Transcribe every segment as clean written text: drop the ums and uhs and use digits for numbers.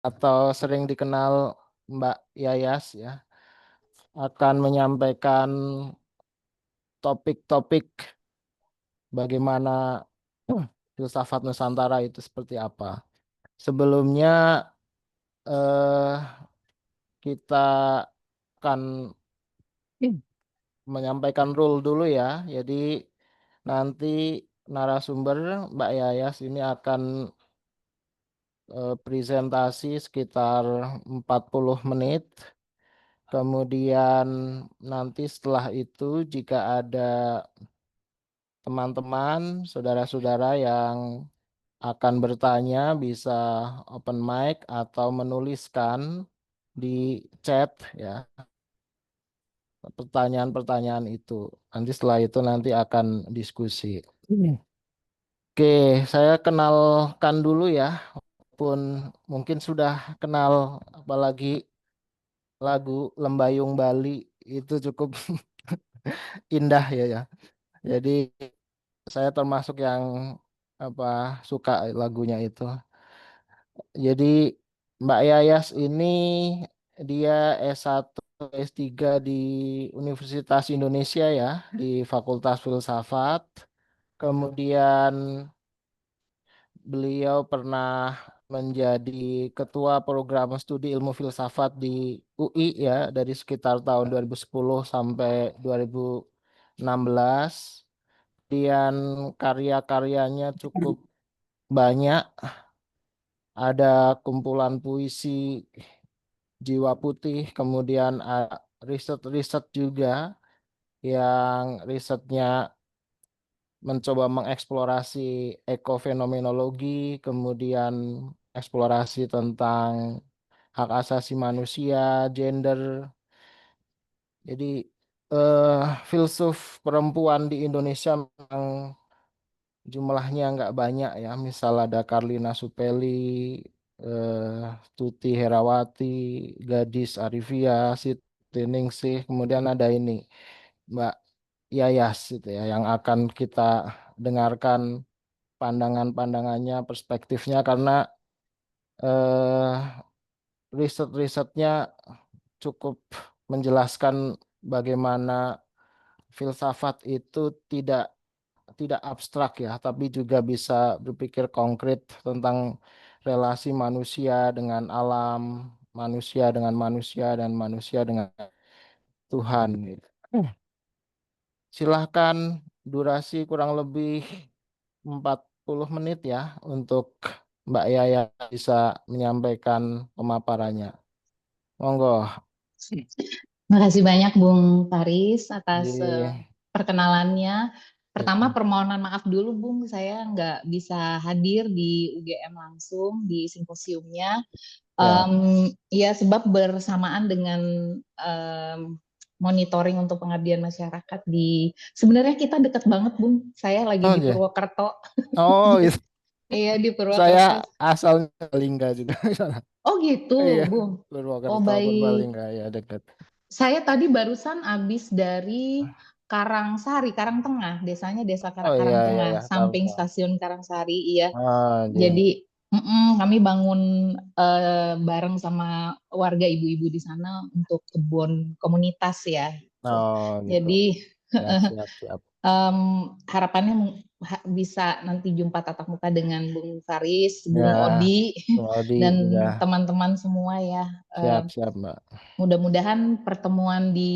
atau sering dikenal Mbak Yayas ya, akan menyampaikan topik-topik bagaimana filsafat Nusantara itu seperti apa. Sebelumnya eh, kita akan menyampaikan rule dulu ya. Jadi nanti narasumber Mbak Yayas ini akan presentasi sekitar 40 menit. Kemudian nanti setelah itu jika ada teman-teman, saudara-saudara yang akan bertanya bisa open mic atau menuliskan di chat ya pertanyaan-pertanyaan itu. Nanti setelah itu nanti akan diskusi. Oke, saya kenalkan dulu ya, pun mungkin sudah kenal apalagi lagu Lembayung Bali itu cukup indah ya. Jadi saya termasuk yang apa suka lagunya itu. Jadi Mbak Yayas ini dia S1 S3 di Universitas Indonesia ya, di Fakultas Filsafat. Kemudian beliau pernah menjadi ketua program studi ilmu filsafat di UI ya dari sekitar tahun 2010 sampai 2016. Kemudian karya-karyanya cukup banyak. Ada kumpulan puisi Jiwa Putih, kemudian riset-riset juga yang risetnya mencoba mengeksplorasi ekofenomenologi, kemudian eksplorasi tentang hak asasi manusia, gender. Jadi eh, filsuf perempuan di Indonesia memang jumlahnya nggak banyak ya. Misal ada Karlina Supeli, Tuti Herawati, Gadis Arifia, Siti Ningsih, kemudian ada ini Mbak Yayas itu ya yang akan kita dengarkan pandangan-pandangannya, perspektifnya karena eh, riset-risetnya cukup menjelaskan bagaimana filsafat itu tidak abstrak ya, tapi juga bisa berpikir konkret tentang relasi manusia dengan alam, manusia dengan manusia, dan manusia dengan Tuhan. Gitu. Silahkan durasi kurang lebih 40 menit ya untuk Mbak Yaya bisa menyampaikan pemaparannya. Monggo. Makasih banyak Bung Faris atas Di, perkenalannya. Pertama ya, permohonan maaf dulu Bung, saya nggak bisa hadir di UGM langsung di simposiumnya. ya. Ya sebab bersamaan dengan em, monitoring untuk pengabdian masyarakat di sebenarnya kita dekat banget Bung. Saya lagi Oh di ya. Purwokerto. Oh, itu Iya di saya Purwokerto. asalnya Lingga juga. Oh gitu Iya, Bung. Oh Purwokerto, baik. Purbalingga ya dekat. Saya tadi barusan habis dari Karangsari, Karangtengah, desanya Desa Oh iya iya Karangtengah, ya tahu samping tahu. stasiun Karangsari. Iya, Ah, jadi iya. kami bangun bareng sama warga ibu-ibu di sana untuk kebun komunitas ya. Gitu. Oh gitu. Jadi Siap siap siap. harapannya bisa nanti jumpa tatap muka dengan Bung Faris, Bung Ya, Odi, Bung Odi dan ya teman-teman semua ya. siap siap Mbak. Mudah-mudahan pertemuan di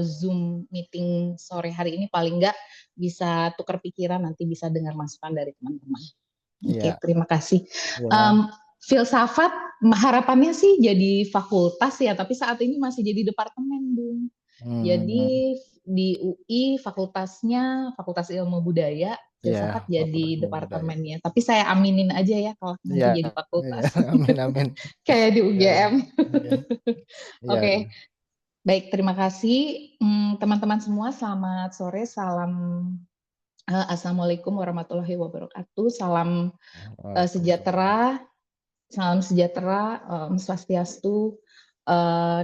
Zoom meeting sore hari ini paling nggak bisa tukar pikiran, nanti bisa dengar masukan dari teman-teman. Oke, Iya terima kasih. ya. Um, filsafat harapannya sih jadi fakultas ya, tapi saat ini masih jadi departemen, Bung. Hmm, Jadi di UI fakultasnya Fakultas Ilmu Budaya, ya filsafat Fakultas jadi Ilmu Budaya. departemennya. Tapi saya aminin aja ya kalau Iya nanti jadi iya fakultas. amin amin. Kayak di Ya, UGM. oke. Iya. Oke, baik, terima kasih teman-teman semua. Selamat sore, salam Assalamualaikum warahmatullahi wabarakatuh. Waalaikumsalam. Sejahtera, salam sejahtera, swastiastu,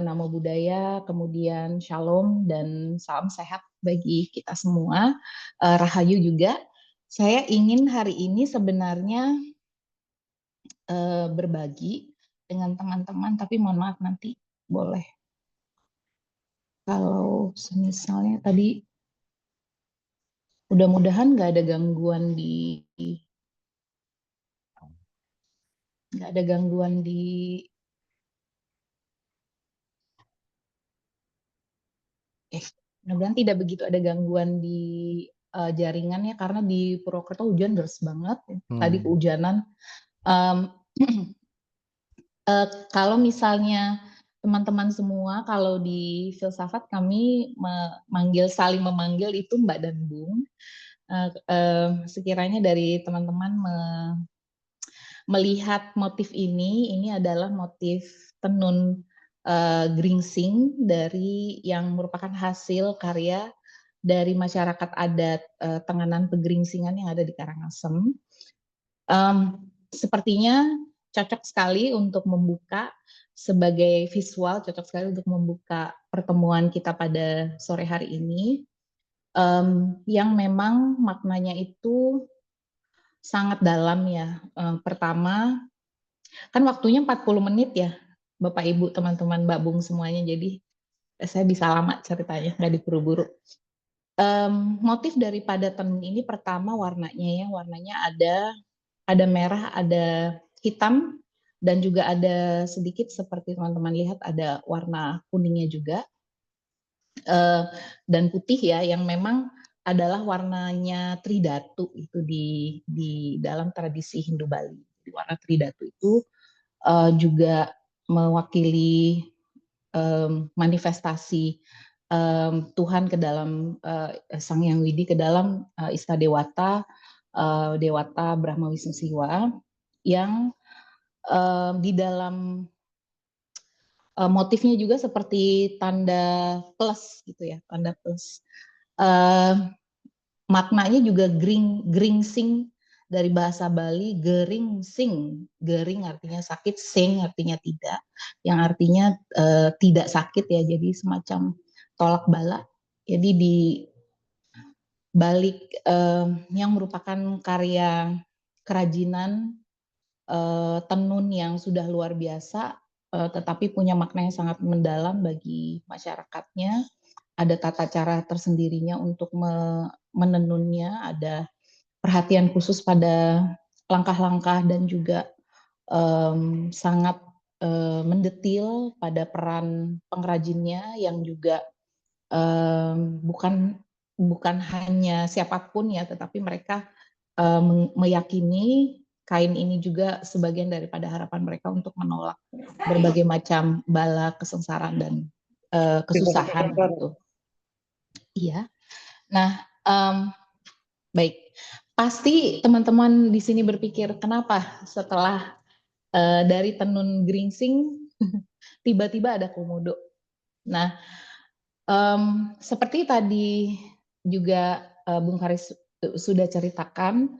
namo buddhaya, kemudian shalom dan salam sehat bagi kita semua. Rahayu juga. Saya ingin hari ini sebenarnya berbagi. dengan teman-teman, tapi mohon maaf nanti boleh. Kalau misalnya tadi mudah-mudahan nggak ada gangguan mudah-mudahan tidak begitu ada gangguan di jaringannya karena di Purwokerto hujan deras banget. Tadi kehujanan. Kalau misalnya teman-teman semua, kalau di filsafat kami saling memanggil itu Mbak dan Bung. Sekiranya dari teman-teman melihat motif ini adalah motif tenun geringsing dari yang merupakan hasil karya dari masyarakat adat Tenganan Pegeringsingan yang ada di Karangasem. Sepertinya cocok sekali untuk membuka sebagai visual, cocok sekali untuk membuka pertemuan kita pada sore hari ini, yang memang maknanya itu sangat dalam ya. Pertama, kan waktunya 40 menit ya, Bapak Ibu, teman-teman, Mbak Bung semuanya, jadi saya bisa lama ceritanya, nggak diburu-buru. Motif daripada tenun ini pertama warnanya ada merah, ada hitam, dan juga ada sedikit seperti teman-teman lihat ada warna kuningnya juga, dan putih ya, yang memang adalah warnanya tridatu itu di dalam tradisi Hindu Bali. Warna tridatu itu juga mewakili manifestasi Tuhan ke dalam Sang Hyang Widi ke dalam Ista Dewata, Dewata Brahma Wisnu Siwa, yang di dalam motifnya juga seperti tanda plus gitu ya, tanda plus. Maknanya juga geringsing dari bahasa Bali, geringsing. Gering artinya sakit, sing artinya tidak, yang artinya tidak sakit ya, jadi semacam tolak bala. Jadi di balik yang merupakan karya kerajinan tenun yang sudah luar biasa, tetapi punya makna yang sangat mendalam bagi masyarakatnya. Ada tata cara tersendirinya untuk menenunnya, ada perhatian khusus pada langkah-langkah dan juga sangat mendetil pada peran pengrajinnya yang juga bukan hanya siapapun ya, tetapi mereka meyakini kain ini juga sebagian daripada harapan mereka untuk menolak berbagai macam bala, kesengsaraan, dan kesusahan gitu. Iya. Nah, baik. Pasti teman-teman di sini berpikir kenapa setelah dari tenun geringsing tiba-tiba ada komodo. Nah, seperti tadi juga Bung Haris sudah ceritakan,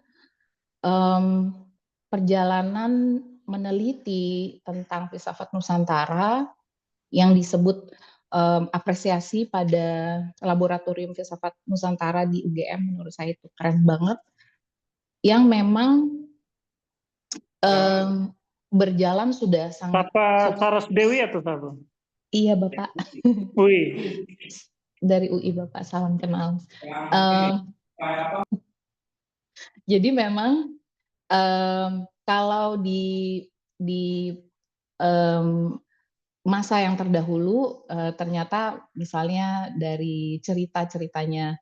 perjalanan meneliti tentang filsafat Nusantara yang disebut apresiasi pada Laboratorium Filsafat Nusantara di UGM, menurut saya itu keren banget, yang memang berjalan sudah sangat. Bapak Saras Dewi atau siapa? Iya Bapak. Wih. Dari UI Bapak, salam kenal. Jadi memang kalau di masa yang terdahulu, ternyata misalnya dari ceritanya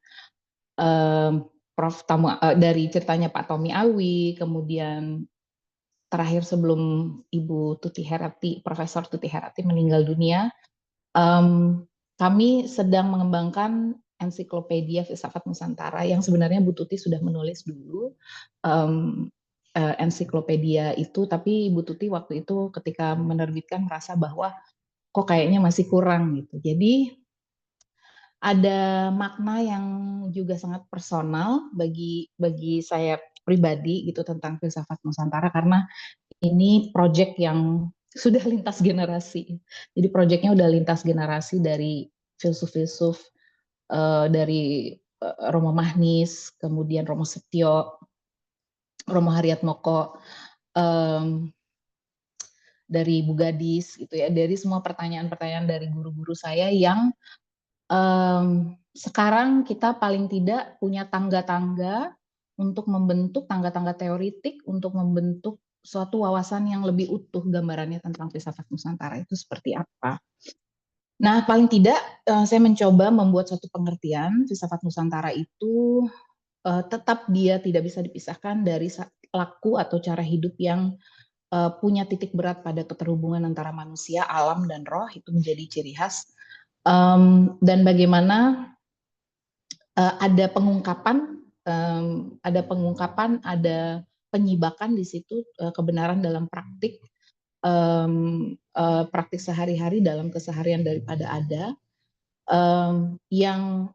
dari ceritanya Pak Tommy Awi, kemudian terakhir sebelum Ibu Tuti Herati, Profesor Tuti Herati meninggal dunia, kami sedang mengembangkan ensiklopedia filsafat Nusantara yang sebenarnya Bu Tuti sudah menulis dulu ensiklopedia itu, tapi Bu Tuti waktu itu ketika menerbitkan merasa bahwa kok kayaknya masih kurang gitu. Jadi ada makna yang juga sangat personal bagi saya pribadi gitu tentang filsafat Nusantara, karena ini proyek yang sudah lintas generasi. Jadi proyeknya udah lintas generasi dari filsuf-filsuf dari Romo Mahnis, kemudian Romo Setio, Romo Haryatmoko, dari Bu Gadis gitu ya, dari semua pertanyaan-pertanyaan dari guru-guru saya yang sekarang kita paling tidak punya tangga-tangga untuk membentuk tangga-tangga teoritik untuk membentuk suatu wawasan yang lebih utuh gambarannya tentang filsafat Nusantara itu seperti apa. Nah, paling tidak saya mencoba membuat suatu pengertian filsafat Nusantara itu tetap dia tidak bisa dipisahkan dari laku atau cara hidup yang punya titik berat pada keterhubungan antara manusia, alam, dan roh, itu menjadi ciri khas. Dan bagaimana ada pengungkapan, ada penyibakan di situ, kebenaran dalam praktik, praktik sehari-hari dalam keseharian daripada ada, yang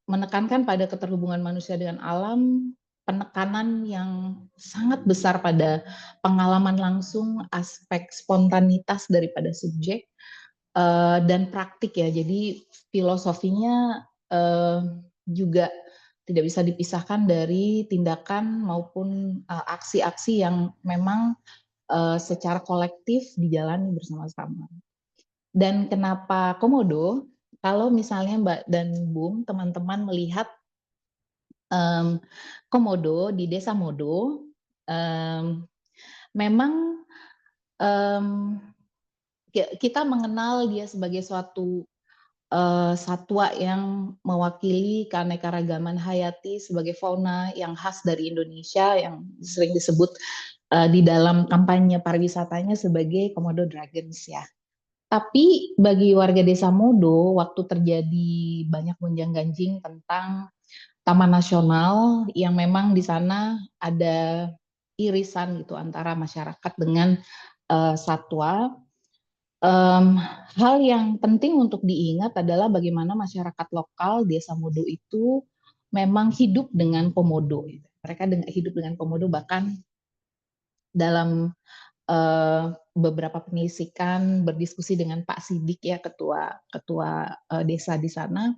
menekankan pada keterhubungan manusia dengan alam, penekanan yang sangat besar pada pengalaman langsung, aspek spontanitas daripada subjek, dan praktik ya. Jadi filosofinya juga tidak bisa dipisahkan dari tindakan maupun aksi-aksi yang memang secara kolektif dijalani bersama-sama. Dan kenapa komodo? Kalau misalnya Mbak dan Bung, teman-teman melihat komodo di Desa Modo, memang kita mengenal dia sebagai suatu satwa yang mewakili keanekaragaman hayati sebagai fauna yang khas dari Indonesia yang sering disebut di dalam kampanye pariwisatanya sebagai Komodo Dragons ya. Tapi bagi warga Desa Modo, waktu terjadi banyak gonjang-ganjing tentang Taman Nasional yang memang di sana ada irisan gitu antara masyarakat dengan satwa. Hal yang penting untuk diingat adalah bagaimana masyarakat lokal Desa Modo itu memang hidup dengan komodo. Mereka hidup dengan komodo, bahkan dalam beberapa penyisikan berdiskusi dengan Pak Sidik ya, ketua desa di sana,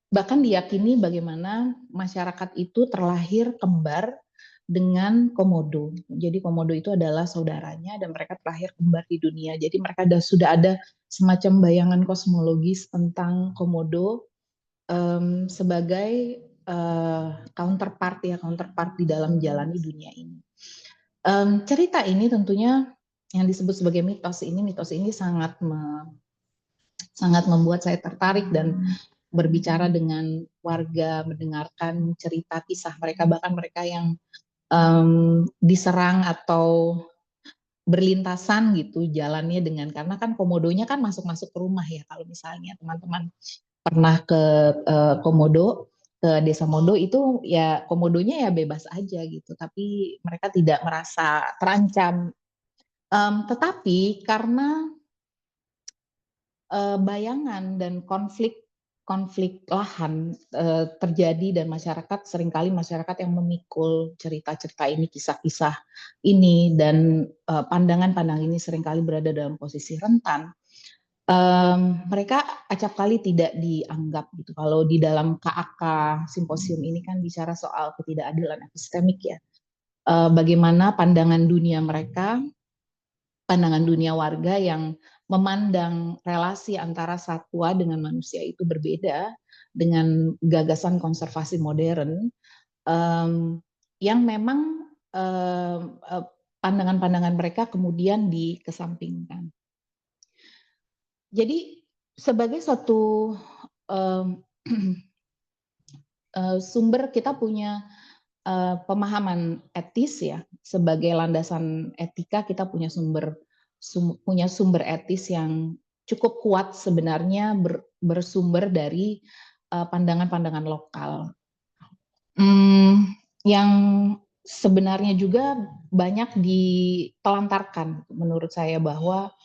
bahkan diyakini bagaimana masyarakat itu terlahir kembar dengan komodo. Jadi komodo itu adalah saudaranya dan mereka terlahir kembar di dunia. Jadi mereka sudah ada semacam bayangan kosmologis tentang komodo sebagai counterpart di dalam menjalani dunia ini. Cerita ini tentunya yang disebut sebagai mitos ini sangat membuat saya tertarik dan berbicara dengan warga, mendengarkan cerita kisah mereka, bahkan mereka yang diserang atau berlintasan gitu jalannya dengan, karena kan komodonya kan masuk-masuk ke rumah ya. Kalau misalnya teman-teman pernah ke Komodo, ke Desa Modo itu ya komodonya ya bebas aja gitu, tapi mereka tidak merasa terancam. Tetapi karena bayangan dan konflik lahan terjadi dan masyarakat seringkali masyarakat yang memikul cerita-cerita ini, kisah-kisah ini, dan pandangan-pandangan ini seringkali berada dalam posisi rentan. Mereka acap kali tidak dianggap gitu. Kalau di dalam KAK simposium ini kan bicara soal ketidakadilan epistemik ya. Bagaimana pandangan dunia mereka, pandangan dunia warga yang memandang relasi antara satwa dengan manusia itu berbeda dengan gagasan konservasi modern yang memang pandangan-pandangan mereka kemudian dikesampingkan. Jadi sebagai suatu sumber, kita punya pemahaman etis ya, sebagai landasan etika kita punya sumber etis yang cukup kuat sebenarnya, bersumber dari pandangan-pandangan lokal yang sebenarnya juga banyak ditelantarkan menurut saya, bahwa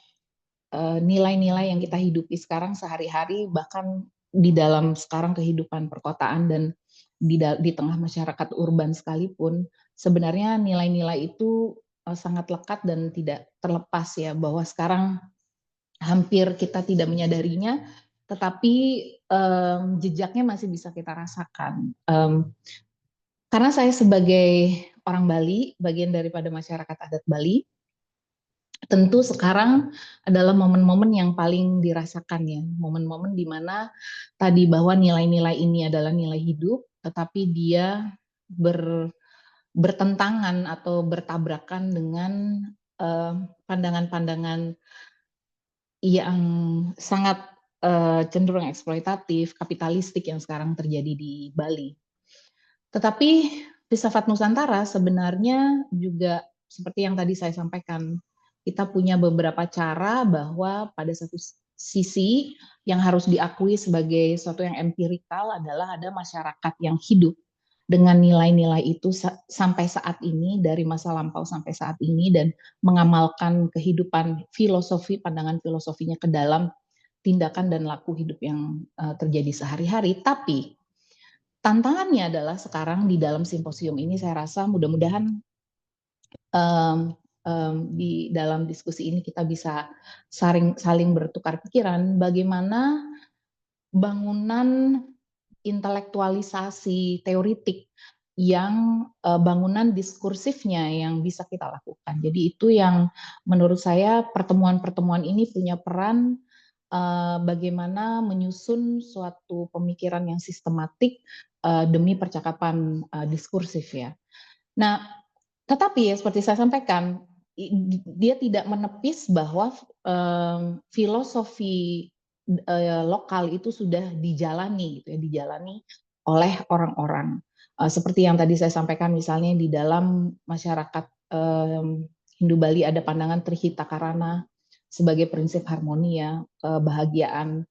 nilai-nilai yang kita hidupi sekarang sehari-hari, bahkan di dalam sekarang kehidupan perkotaan dan di tengah masyarakat urban sekalipun, sebenarnya nilai-nilai itu sangat lekat dan tidak terlepas ya, bahwa sekarang hampir kita tidak menyadarinya, tetapi jejaknya masih bisa kita rasakan. Karena saya sebagai orang Bali, bagian daripada masyarakat adat Bali, tentu sekarang adalah momen-momen yang paling dirasakan ya, momen-momen di mana tadi bahwa nilai-nilai ini adalah nilai hidup, tetapi dia bertentangan atau bertabrakan dengan pandangan-pandangan yang sangat cenderung eksploitatif, kapitalistik yang sekarang terjadi di Bali. Tetapi filsafat Nusantara sebenarnya juga seperti yang tadi saya sampaikan, kita punya beberapa cara bahwa pada satu sisi yang harus diakui sebagai sesuatu yang empirikal adalah ada masyarakat yang hidup dengan nilai-nilai itu sampai saat ini, dari masa lampau sampai saat ini, dan mengamalkan kehidupan filosofi, pandangan filosofinya ke dalam tindakan dan laku hidup yang terjadi sehari-hari. Tapi tantangannya adalah sekarang di dalam simposium ini saya rasa mudah-mudahan di dalam diskusi ini kita bisa saling bertukar pikiran bagaimana bangunan intelektualisasi teoritik yang bangunan diskursifnya yang bisa kita lakukan. Jadi itu yang menurut saya pertemuan-pertemuan ini punya peran bagaimana menyusun suatu pemikiran yang sistematik demi percakapan diskursif ya. Nah, tetapi ya seperti saya sampaikan, dia tidak menepis bahwa filosofi lokal itu sudah dijalani, gitu ya, dijalani oleh orang-orang. Seperti yang tadi saya sampaikan, misalnya di dalam masyarakat Hindu Bali ada pandangan Trihita Karana sebagai prinsip harmoni ya, kebahagiaan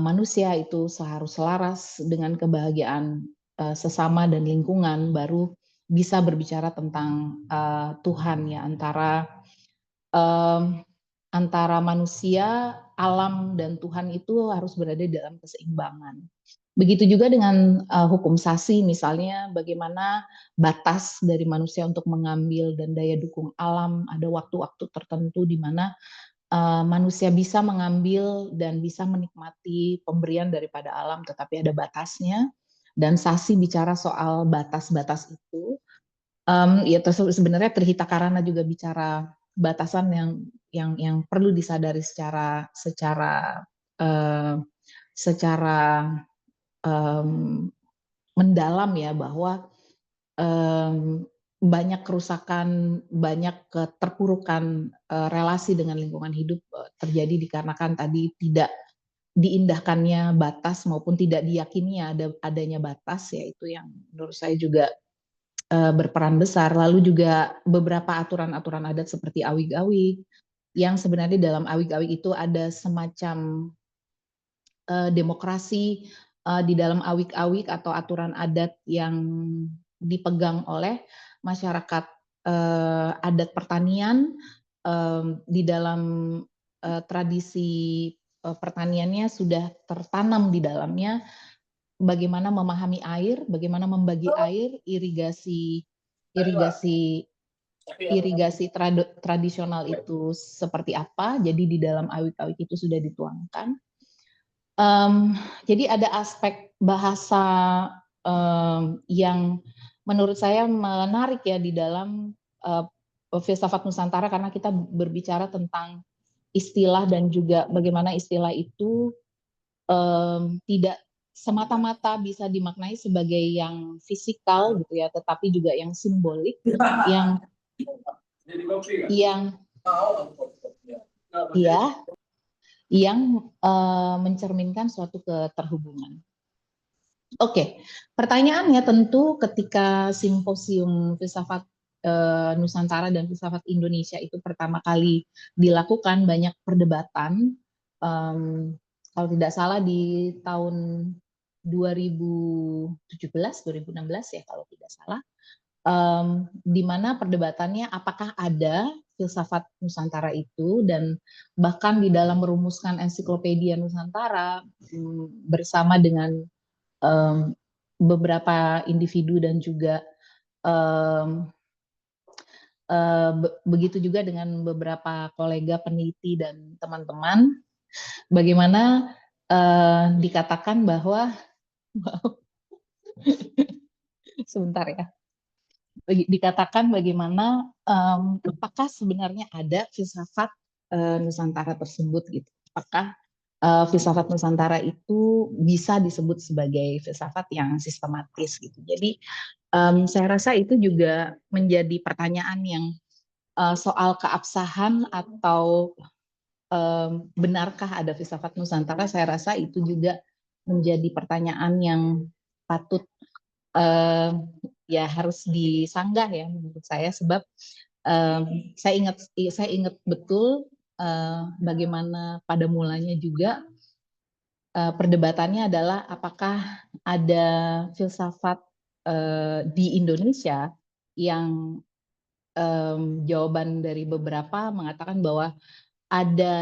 manusia itu harus selaras dengan kebahagiaan sesama dan lingkungan, baru bisa berbicara tentang Tuhan ya, antara manusia, alam dan Tuhan itu harus berada dalam keseimbangan. Begitu juga dengan hukum sasi misalnya, bagaimana batas dari manusia untuk mengambil dan daya dukung alam, ada waktu-waktu tertentu di mana manusia bisa mengambil dan bisa menikmati pemberian daripada alam, tetapi ada batasnya. Dan sasi bicara soal batas-batas itu. Ya sebenarnya Trihita Karana juga bicara batasan yang perlu disadari secara mendalam ya, bahwa banyak kerusakan, banyak keterpurukan relasi dengan lingkungan hidup terjadi dikarenakan tadi tidak diindahkannya batas maupun tidak diyakininya adanya batas, yaitu yang menurut saya juga berperan besar. Lalu juga beberapa aturan-aturan adat seperti awig-awig, yang sebenarnya dalam awig-awig itu ada semacam demokrasi di dalam awig-awig atau aturan adat yang dipegang oleh masyarakat adat pertanian di dalam tradisi pertaniannya sudah tertanam di dalamnya bagaimana memahami air, bagaimana membagi air, irigasi tradisional itu seperti apa. Jadi di dalam awik-awik itu sudah dituangkan. Jadi ada aspek bahasa yang menurut saya menarik ya di dalam filsafat Nusantara, karena kita berbicara tentang istilah dan juga bagaimana istilah itu tidak semata-mata bisa dimaknai sebagai yang fisikal gitu ya, tetapi juga yang simbolik, yang mencerminkan suatu keterhubungan. Oke, pertanyaannya tentu ketika simposium filsafat Nusantara dan filsafat Indonesia itu pertama kali dilakukan, banyak perdebatan. Kalau tidak salah di tahun 2017-2016 ya kalau tidak salah, di mana perdebatannya apakah ada filsafat Nusantara itu, dan bahkan di dalam merumuskan ensiklopedia Nusantara bersama dengan beberapa individu dan juga begitu juga dengan beberapa kolega peneliti dan teman-teman, bagaimana dikatakan bahwa sebentar ya, dikatakan bagaimana apakah sebenarnya ada filsafat Nusantara tersebut gitu. Apakah filsafat Nusantara itu bisa disebut sebagai filsafat yang sistematis gitu. Jadi saya rasa itu juga menjadi pertanyaan yang soal keabsahan atau benarkah ada filsafat Nusantara. Saya rasa itu juga menjadi pertanyaan yang patut ya harus disanggah ya menurut saya, sebab saya ingat betul bagaimana pada mulanya juga perdebatannya adalah apakah ada filsafat di Indonesia yang jawaban dari beberapa mengatakan bahwa ada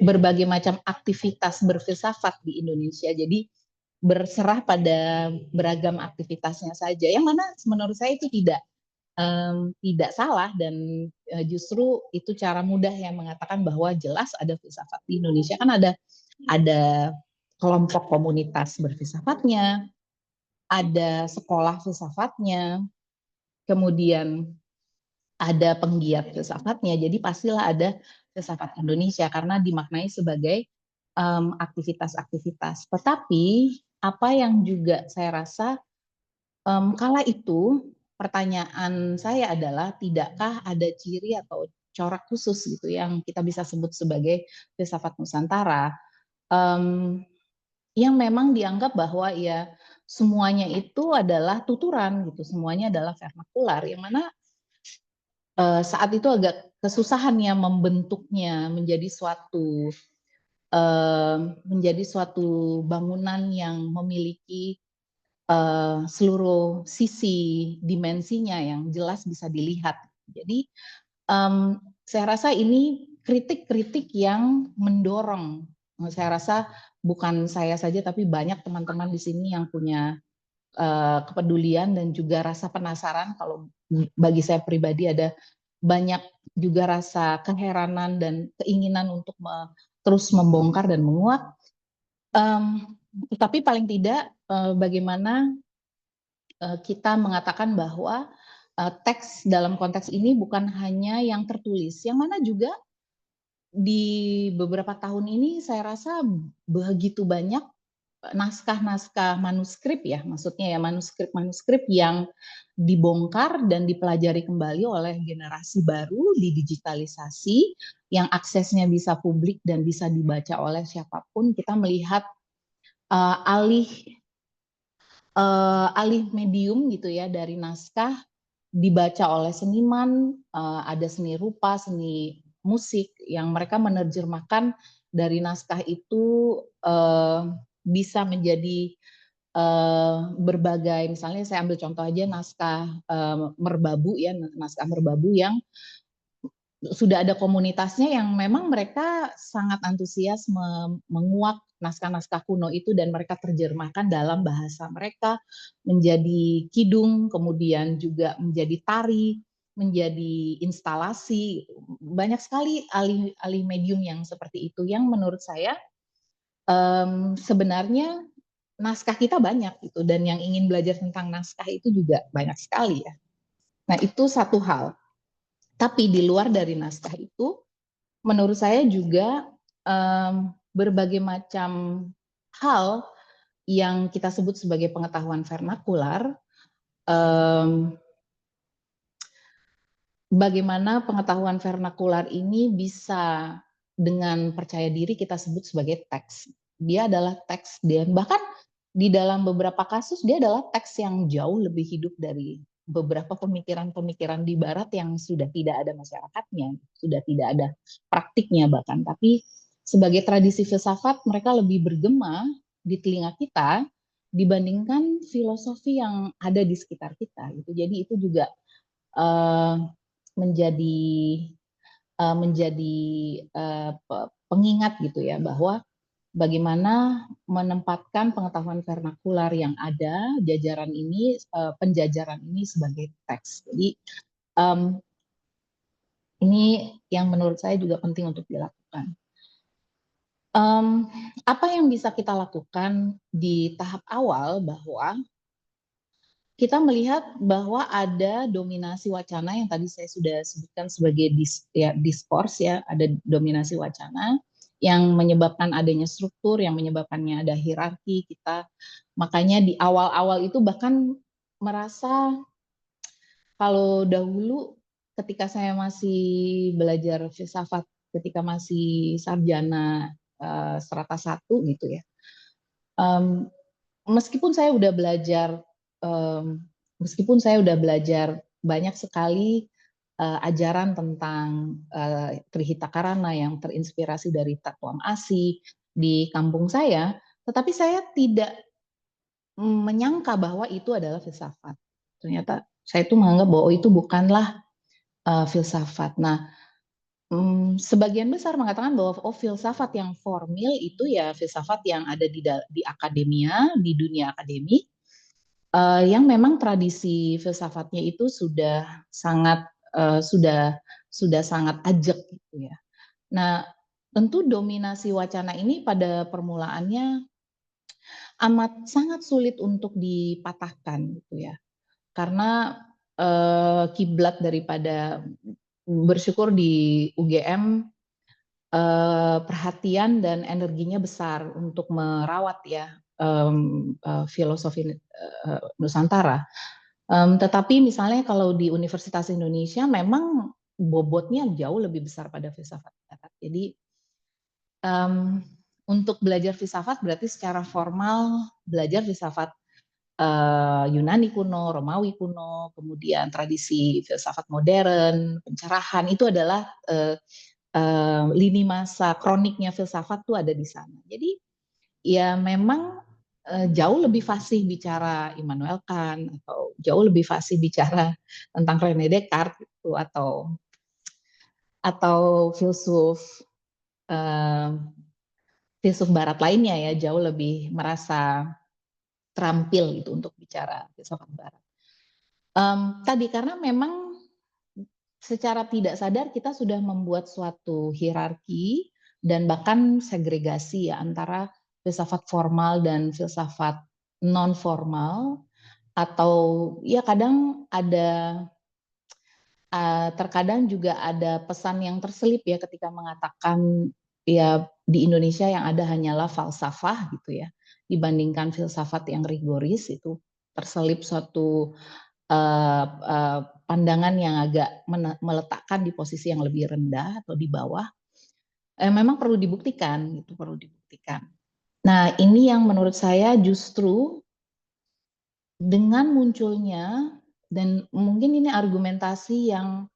berbagai macam aktivitas berfilsafat di Indonesia. Jadi berserah pada beragam aktivitasnya saja. Yang mana menurut saya itu tidak salah, dan justru itu cara mudah yang mengatakan bahwa jelas ada filsafat di Indonesia. Kan ada kelompok komunitas berfilsafatnya, ada sekolah filsafatnya, kemudian ada penggiat filsafatnya. Jadi pastilah ada filsafat Indonesia karena dimaknai sebagai aktivitas-aktivitas. Tetapi apa yang juga saya rasa kala itu pertanyaan saya adalah, tidakkah ada ciri atau corak khusus gitu yang kita bisa sebut sebagai filsafat Nusantara yang memang dianggap bahwa ya semuanya itu adalah tuturan gitu, semuanya adalah vernakular, yang mana saat itu agak kesusahannya membentuknya menjadi suatu bangunan yang memiliki seluruh sisi dimensinya yang jelas bisa dilihat. Jadi saya rasa ini kritik-kritik yang mendorong. Saya rasa bukan saya saja, tapi banyak teman-teman di sini yang punya kepedulian dan juga rasa penasaran. Kalau bagi saya pribadi ada banyak juga rasa keheranan dan keinginan untuk terus membongkar dan menguak. Tapi paling tidak bagaimana kita mengatakan bahwa teks dalam konteks ini bukan hanya yang tertulis, yang mana juga di beberapa tahun ini saya rasa begitu banyak naskah-naskah manuskrip ya, maksudnya ya manuskrip-manuskrip yang dibongkar dan dipelajari kembali oleh generasi baru, didigitalisasi, yang aksesnya bisa publik dan bisa dibaca oleh siapapun. Kita melihat alih medium gitu ya, dari naskah dibaca oleh seniman, ada seni rupa, seni musik yang mereka menerjemahkan dari naskah itu bisa menjadi berbagai, misalnya saya ambil contoh aja naskah Merbabu ya, naskah Merbabu yang sudah ada komunitasnya yang memang mereka sangat antusias menguak naskah-naskah kuno itu, dan mereka terjemahkan dalam bahasa mereka menjadi kidung, kemudian juga menjadi tari, menjadi instalasi. Banyak sekali alih medium yang seperti itu, yang menurut saya sebenarnya naskah kita banyak gitu, dan yang ingin belajar tentang naskah itu juga banyak sekali ya. Nah, itu satu hal. Tapi di luar dari naskah itu, menurut saya juga berbagai macam hal yang kita sebut sebagai pengetahuan vernakular, bagaimana pengetahuan vernakular ini bisa dengan percaya diri kita sebut sebagai teks. Dia adalah teks, dan bahkan di dalam beberapa kasus dia adalah teks yang jauh lebih hidup dari beberapa pemikiran-pemikiran di barat yang sudah tidak ada masyarakatnya, sudah tidak ada praktiknya bahkan. Tapi sebagai tradisi filsafat mereka lebih bergema di telinga kita dibandingkan filosofi yang ada di sekitar kita gitu. Jadi itu juga menjadi pengingat gitu ya, bahwa bagaimana menempatkan pengetahuan vernakular yang ada, jajaran ini, penjajaran ini sebagai teks. Jadi ini yang menurut saya juga penting untuk dilakukan. Apa yang bisa kita lakukan di tahap awal, bahwa kita melihat bahwa ada dominasi wacana yang tadi saya sudah sebutkan sebagai diskurs ya, ada dominasi wacana yang menyebabkan adanya struktur, yang menyebabkannya ada hierarki kita. Makanya di awal-awal itu bahkan merasa kalau dahulu ketika saya masih belajar filsafat, ketika masih sarjana strata 1 gitu ya, meskipun saya udah belajar banyak sekali ajaran tentang Trihita yang terinspirasi dari Tatuam Asi di kampung saya, tetapi saya tidak menyangka bahwa itu adalah filsafat. Ternyata saya itu menganggap bahwa itu bukanlah filsafat. Nah, sebagian besar mengatakan bahwa filsafat yang formil itu ya filsafat yang ada di akademia, di dunia akademik, yang memang tradisi filsafatnya itu sudah sangat sangat ajek gitu ya. Nah, tentu dominasi wacana ini pada permulaannya amat sangat sulit untuk dipatahkan gitu ya. Karena kiblat daripada bersyukur di UGM perhatian dan energinya besar untuk merawat ya filosofi Nusantara. Tetapi misalnya kalau di Universitas Indonesia memang bobotnya jauh lebih besar pada filsafat barat. Jadi untuk belajar filsafat berarti secara formal belajar filsafat Yunani kuno, Romawi kuno, kemudian tradisi filsafat modern, pencerahan itu adalah lini masa kroniknya filsafat tuh ada di sana. Jadi ya memang jauh lebih fasih bicara Immanuel Kant atau jauh lebih fasih bicara tentang René Descartes gitu, atau filsuf barat lainnya ya jauh lebih merasa terampil gitu untuk bicara filsafat barat. Tadi karena memang secara tidak sadar kita sudah membuat suatu hierarki dan bahkan segregasi ya antara filsafat formal dan filsafat non formal, atau ya kadang ada terkadang juga ada pesan yang terselip ya ketika mengatakan ya di Indonesia yang ada hanyalah falsafah gitu ya dibandingkan filsafat yang rigoris. Itu terselip suatu pandangan yang agak meletakkan di posisi yang lebih rendah atau di bawah. Memang perlu dibuktikan, itu perlu dibuktikan. Nah, ini yang menurut saya justru dengan munculnya, dan mungkin ini argumentasi yang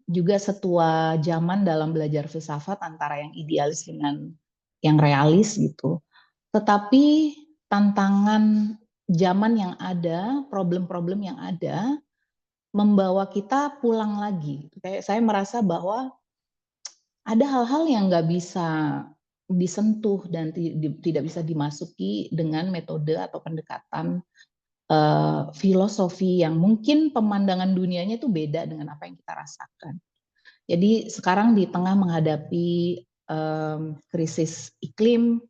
juga setua zaman dalam belajar filsafat antara yang idealis dengan yang realis gitu. Tetapi tantangan zaman yang ada, problem-problem yang ada, membawa kita pulang lagi. Kayak saya merasa bahwa ada hal-hal yang nggak bisa disentuh dan tidak bisa dimasuki dengan metode atau pendekatan filosofi yang mungkin pemandangan dunianya itu beda dengan apa yang kita rasakan. Jadi sekarang di tengah menghadapi krisis iklim,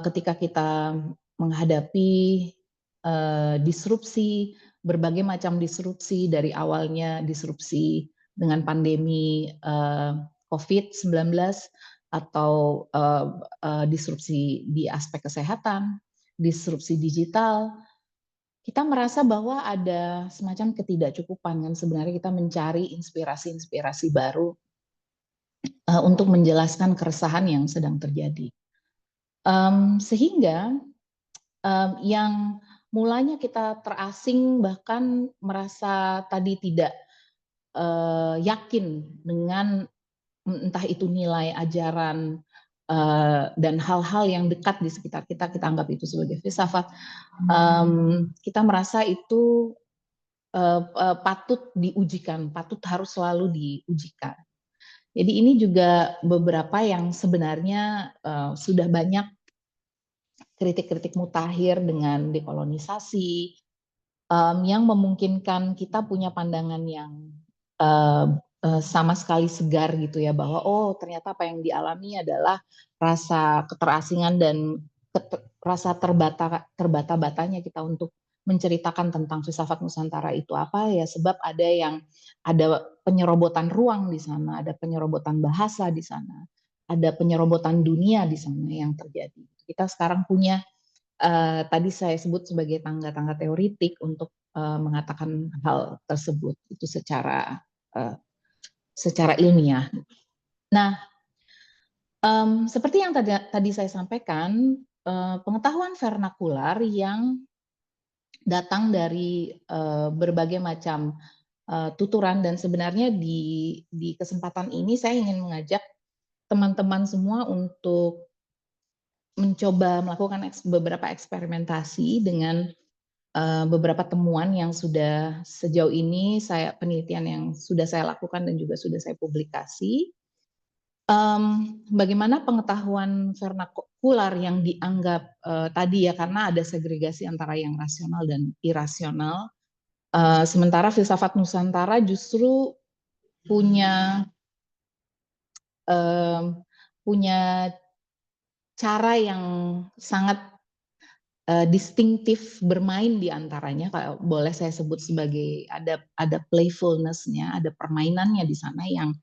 ketika kita menghadapi disrupsi, berbagai macam disrupsi, dari awalnya disrupsi dengan pandemi COVID-19 atau disrupsi di aspek kesehatan, disrupsi digital, kita merasa bahwa ada semacam ketidakcukupan kan sebenarnya kita mencari inspirasi-inspirasi baru untuk menjelaskan keresahan yang sedang terjadi. Sehingga yang mulanya kita terasing bahkan merasa tadi tidak yakin dengan entah itu nilai ajaran dan hal-hal yang dekat di sekitar kita, kita anggap itu sebagai filsafat. Kita merasa itu patut diujikan, patut harus selalu diujikan. Jadi ini juga beberapa yang sebenarnya sudah banyak kritik-kritik mutakhir dengan dekolonisasi yang memungkinkan kita punya pandangan yang sama sekali segar gitu ya, bahwa oh ternyata apa yang dialami adalah rasa keterasingan dan rasa terbata-batanya kita untuk menceritakan tentang filsafat Nusantara itu apa ya, sebab ada penyerobotan ruang di sana, ada penyerobotan bahasa di sana, ada penyerobotan dunia di sana yang terjadi. Kita sekarang punya tadi saya sebut sebagai tangga-tangga teoritik untuk mengatakan hal tersebut itu secara ilmiah. Nah, seperti yang tadi saya sampaikan, pengetahuan vernakular yang datang dari berbagai macam tuturan, dan sebenarnya di kesempatan ini saya ingin mengajak teman-teman semua untuk mencoba melakukan beberapa eksperimentasi dengan beberapa temuan yang sudah sejauh ini penelitian yang sudah saya lakukan dan juga sudah saya publikasi. Bagaimana pengetahuan vernakular yang dianggap tadi ya, karena ada segregasi antara yang rasional dan irasional, sementara filsafat Nusantara justru punya cara yang sangat distintif bermain di antaranya. Kalau boleh saya sebut sebagai ada playfulness-nya, ada permainannya di sana yang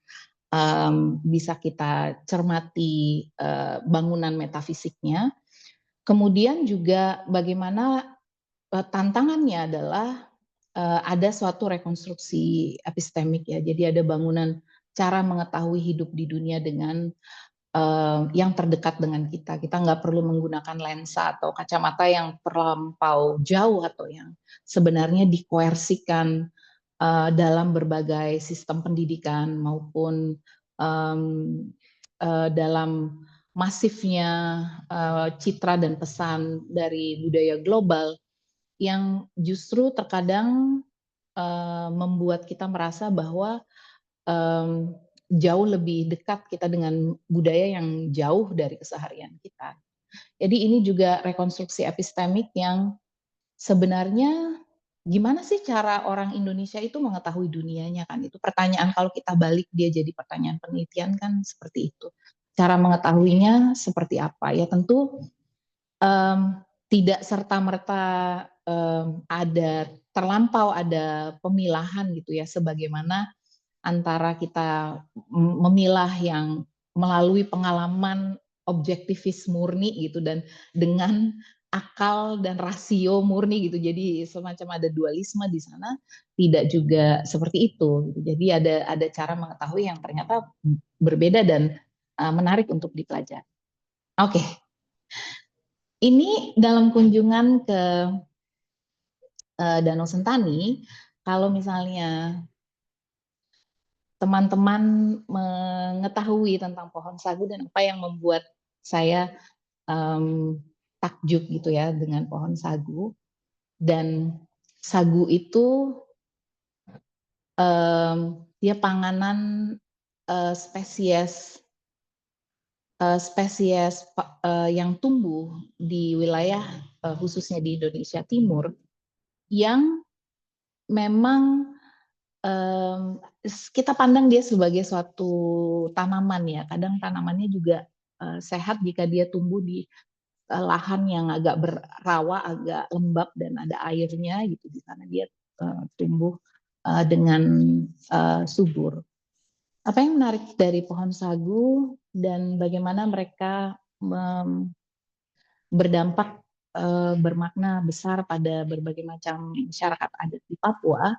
bisa kita cermati bangunan metafisiknya. Kemudian juga bagaimana tantangannya adalah ada suatu rekonstruksi epistemik ya. Jadi ada bangunan cara mengetahui hidup di dunia dengan yang terdekat dengan kita. Kita nggak perlu menggunakan lensa atau kacamata yang terlampau jauh atau yang sebenarnya dikoersikan dalam berbagai sistem pendidikan maupun dalam masifnya citra dan pesan dari budaya global yang justru terkadang membuat kita merasa bahwa jauh lebih dekat kita dengan budaya yang jauh dari keseharian kita. Jadi ini juga rekonstruksi epistemik yang sebenarnya gimana sih cara orang Indonesia itu mengetahui dunianya, kan itu pertanyaan. Kalau kita balik dia jadi pertanyaan penelitian kan seperti itu. Cara mengetahuinya seperti apa? Ya tentu tidak serta-merta terlampau ada pemilahan gitu ya, sebagaimana antara kita memilah yang melalui pengalaman objektifis murni gitu dan dengan akal dan rasio murni gitu. Jadi semacam ada dualisme di sana, tidak juga seperti itu gitu. Jadi ada cara mengetahui yang ternyata berbeda dan menarik untuk dipelajari. Oke. Ini dalam kunjungan ke Danau Sentani, kalau misalnya teman-teman mengetahui tentang pohon sagu dan apa yang membuat saya takjub gitu ya dengan pohon sagu. Dan sagu itu dia panganan spesies yang tumbuh di wilayah khususnya di Indonesia Timur yang memang kita pandang dia sebagai suatu tanaman ya. Kadang tanamannya juga sehat jika dia tumbuh di lahan yang agak berawa, agak lembab dan ada airnya gitu. Di sana dia tumbuh dengan subur. Apa yang menarik dari pohon sagu dan bagaimana mereka berdampak bermakna besar pada berbagai macam masyarakat adat di Papua,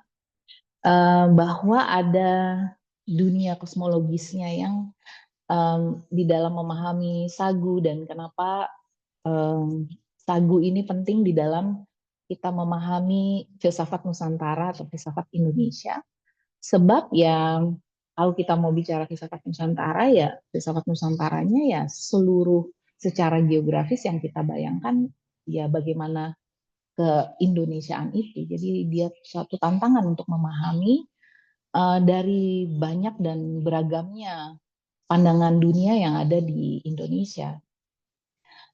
bahwa ada dunia kosmologisnya yang di dalam memahami sagu dan kenapa sagu ini penting di dalam kita memahami filsafat Nusantara atau filsafat Indonesia. Sebab ya kalau kita mau bicara filsafat Nusantara ya filsafat Nusantaranya ya seluruh secara geografis yang kita bayangkan ya bagaimana keindonesiaan itu. Jadi dia suatu tantangan untuk memahami dari banyak dan beragamnya pandangan dunia yang ada di Indonesia.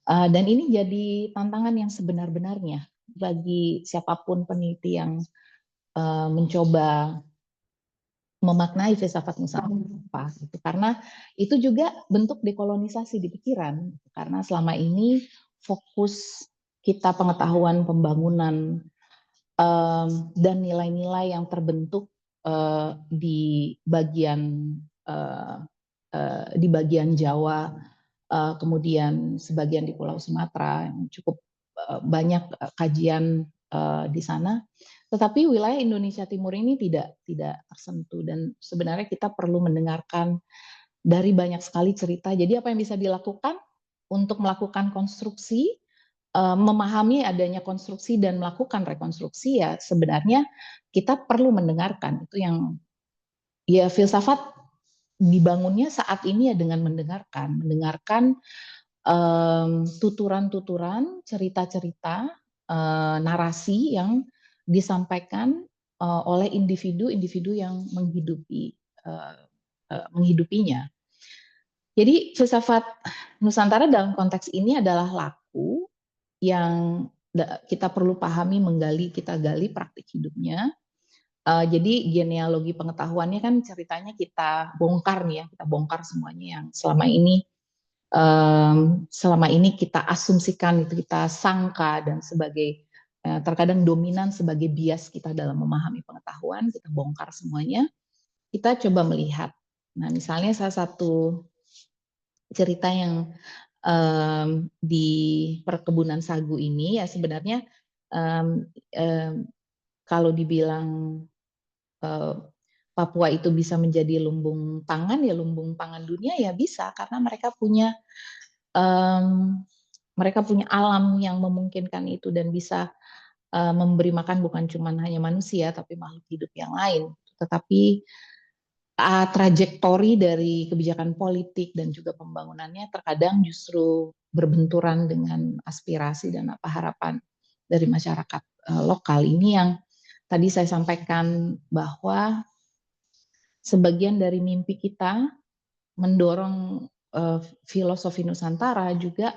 Dan ini jadi tantangan yang sebenar-benarnya bagi siapapun peneliti yang mencoba memaknai filsafat Nusantara, gitu. Karena itu juga bentuk dekolonisasi di pikiran. Karena selama ini fokus kita pengetahuan pembangunan dan nilai-nilai yang terbentuk di bagian Jawa, kemudian sebagian di Pulau Sumatera, yang cukup banyak kajian di sana. Tetapi wilayah Indonesia Timur ini tidak tersentuh, dan sebenarnya kita perlu mendengarkan dari banyak sekali cerita. Jadi apa yang bisa dilakukan untuk melakukan konstruksi, memahami adanya konstruksi dan melakukan rekonstruksi, ya sebenarnya kita perlu mendengarkan. Itu yang ya filsafat dibangunnya saat ini ya dengan mendengarkan tuturan-tuturan, cerita-cerita, narasi yang disampaikan oleh individu-individu yang menghidupinya. Jadi filsafat Nusantara dalam konteks ini adalah laku yang kita perlu pahami, kita gali praktik hidupnya. Jadi genealogi pengetahuannya kan ceritanya kita bongkar nih ya, kita bongkar semuanya yang selama ini kita asumsikan, itu kita sangka dan sebagai terkadang dominan sebagai bias kita dalam memahami pengetahuan, kita bongkar semuanya, kita coba melihat. Nah, misalnya salah satu cerita yang di perkebunan sagu ini ya sebenarnya kalau dibilang Papua itu bisa menjadi lumbung pangan, ya lumbung pangan dunia ya bisa, karena mereka punya alam yang memungkinkan itu dan bisa memberi makan bukan cuma hanya manusia tapi makhluk hidup yang lain. Tetapi trajektori dari kebijakan politik dan juga pembangunannya terkadang justru berbenturan dengan aspirasi dan harapan dari masyarakat lokal. Ini yang tadi saya sampaikan, bahwa sebagian dari mimpi kita mendorong filosofi Nusantara juga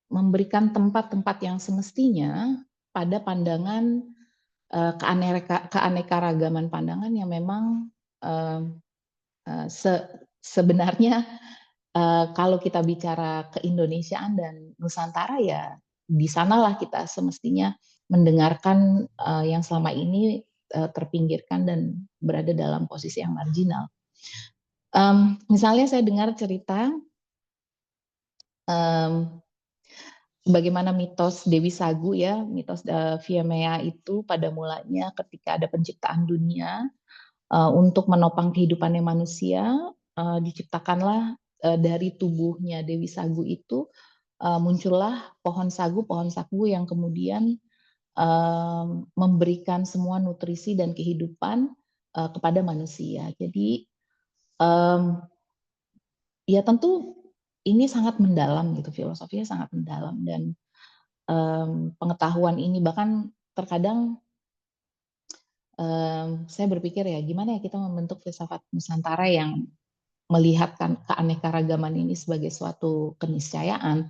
memberikan tempat-tempat yang semestinya pada pandangan keanekaragaman pandangan yang memang sebenarnya kalau kita bicara keindonesiaan dan Nusantara, ya di sanalah kita semestinya mendengarkan yang selama ini terpinggirkan dan berada dalam posisi yang marginal. Misalnya saya dengar cerita bagaimana mitos Dewi Sagu ya, mitos Viemea itu pada mulanya ketika ada penciptaan dunia, untuk menopang kehidupannya manusia, diciptakanlah dari tubuhnya Dewi Sagu itu muncullah pohon sagu yang kemudian memberikan semua nutrisi dan kehidupan kepada manusia. Jadi ya tentu ini sangat mendalam gitu, filosofinya sangat mendalam, dan pengetahuan ini bahkan terkadang saya berpikir ya gimana ya kita membentuk filsafat Nusantara yang melihatkan keanekaragaman ini sebagai suatu keniscayaan,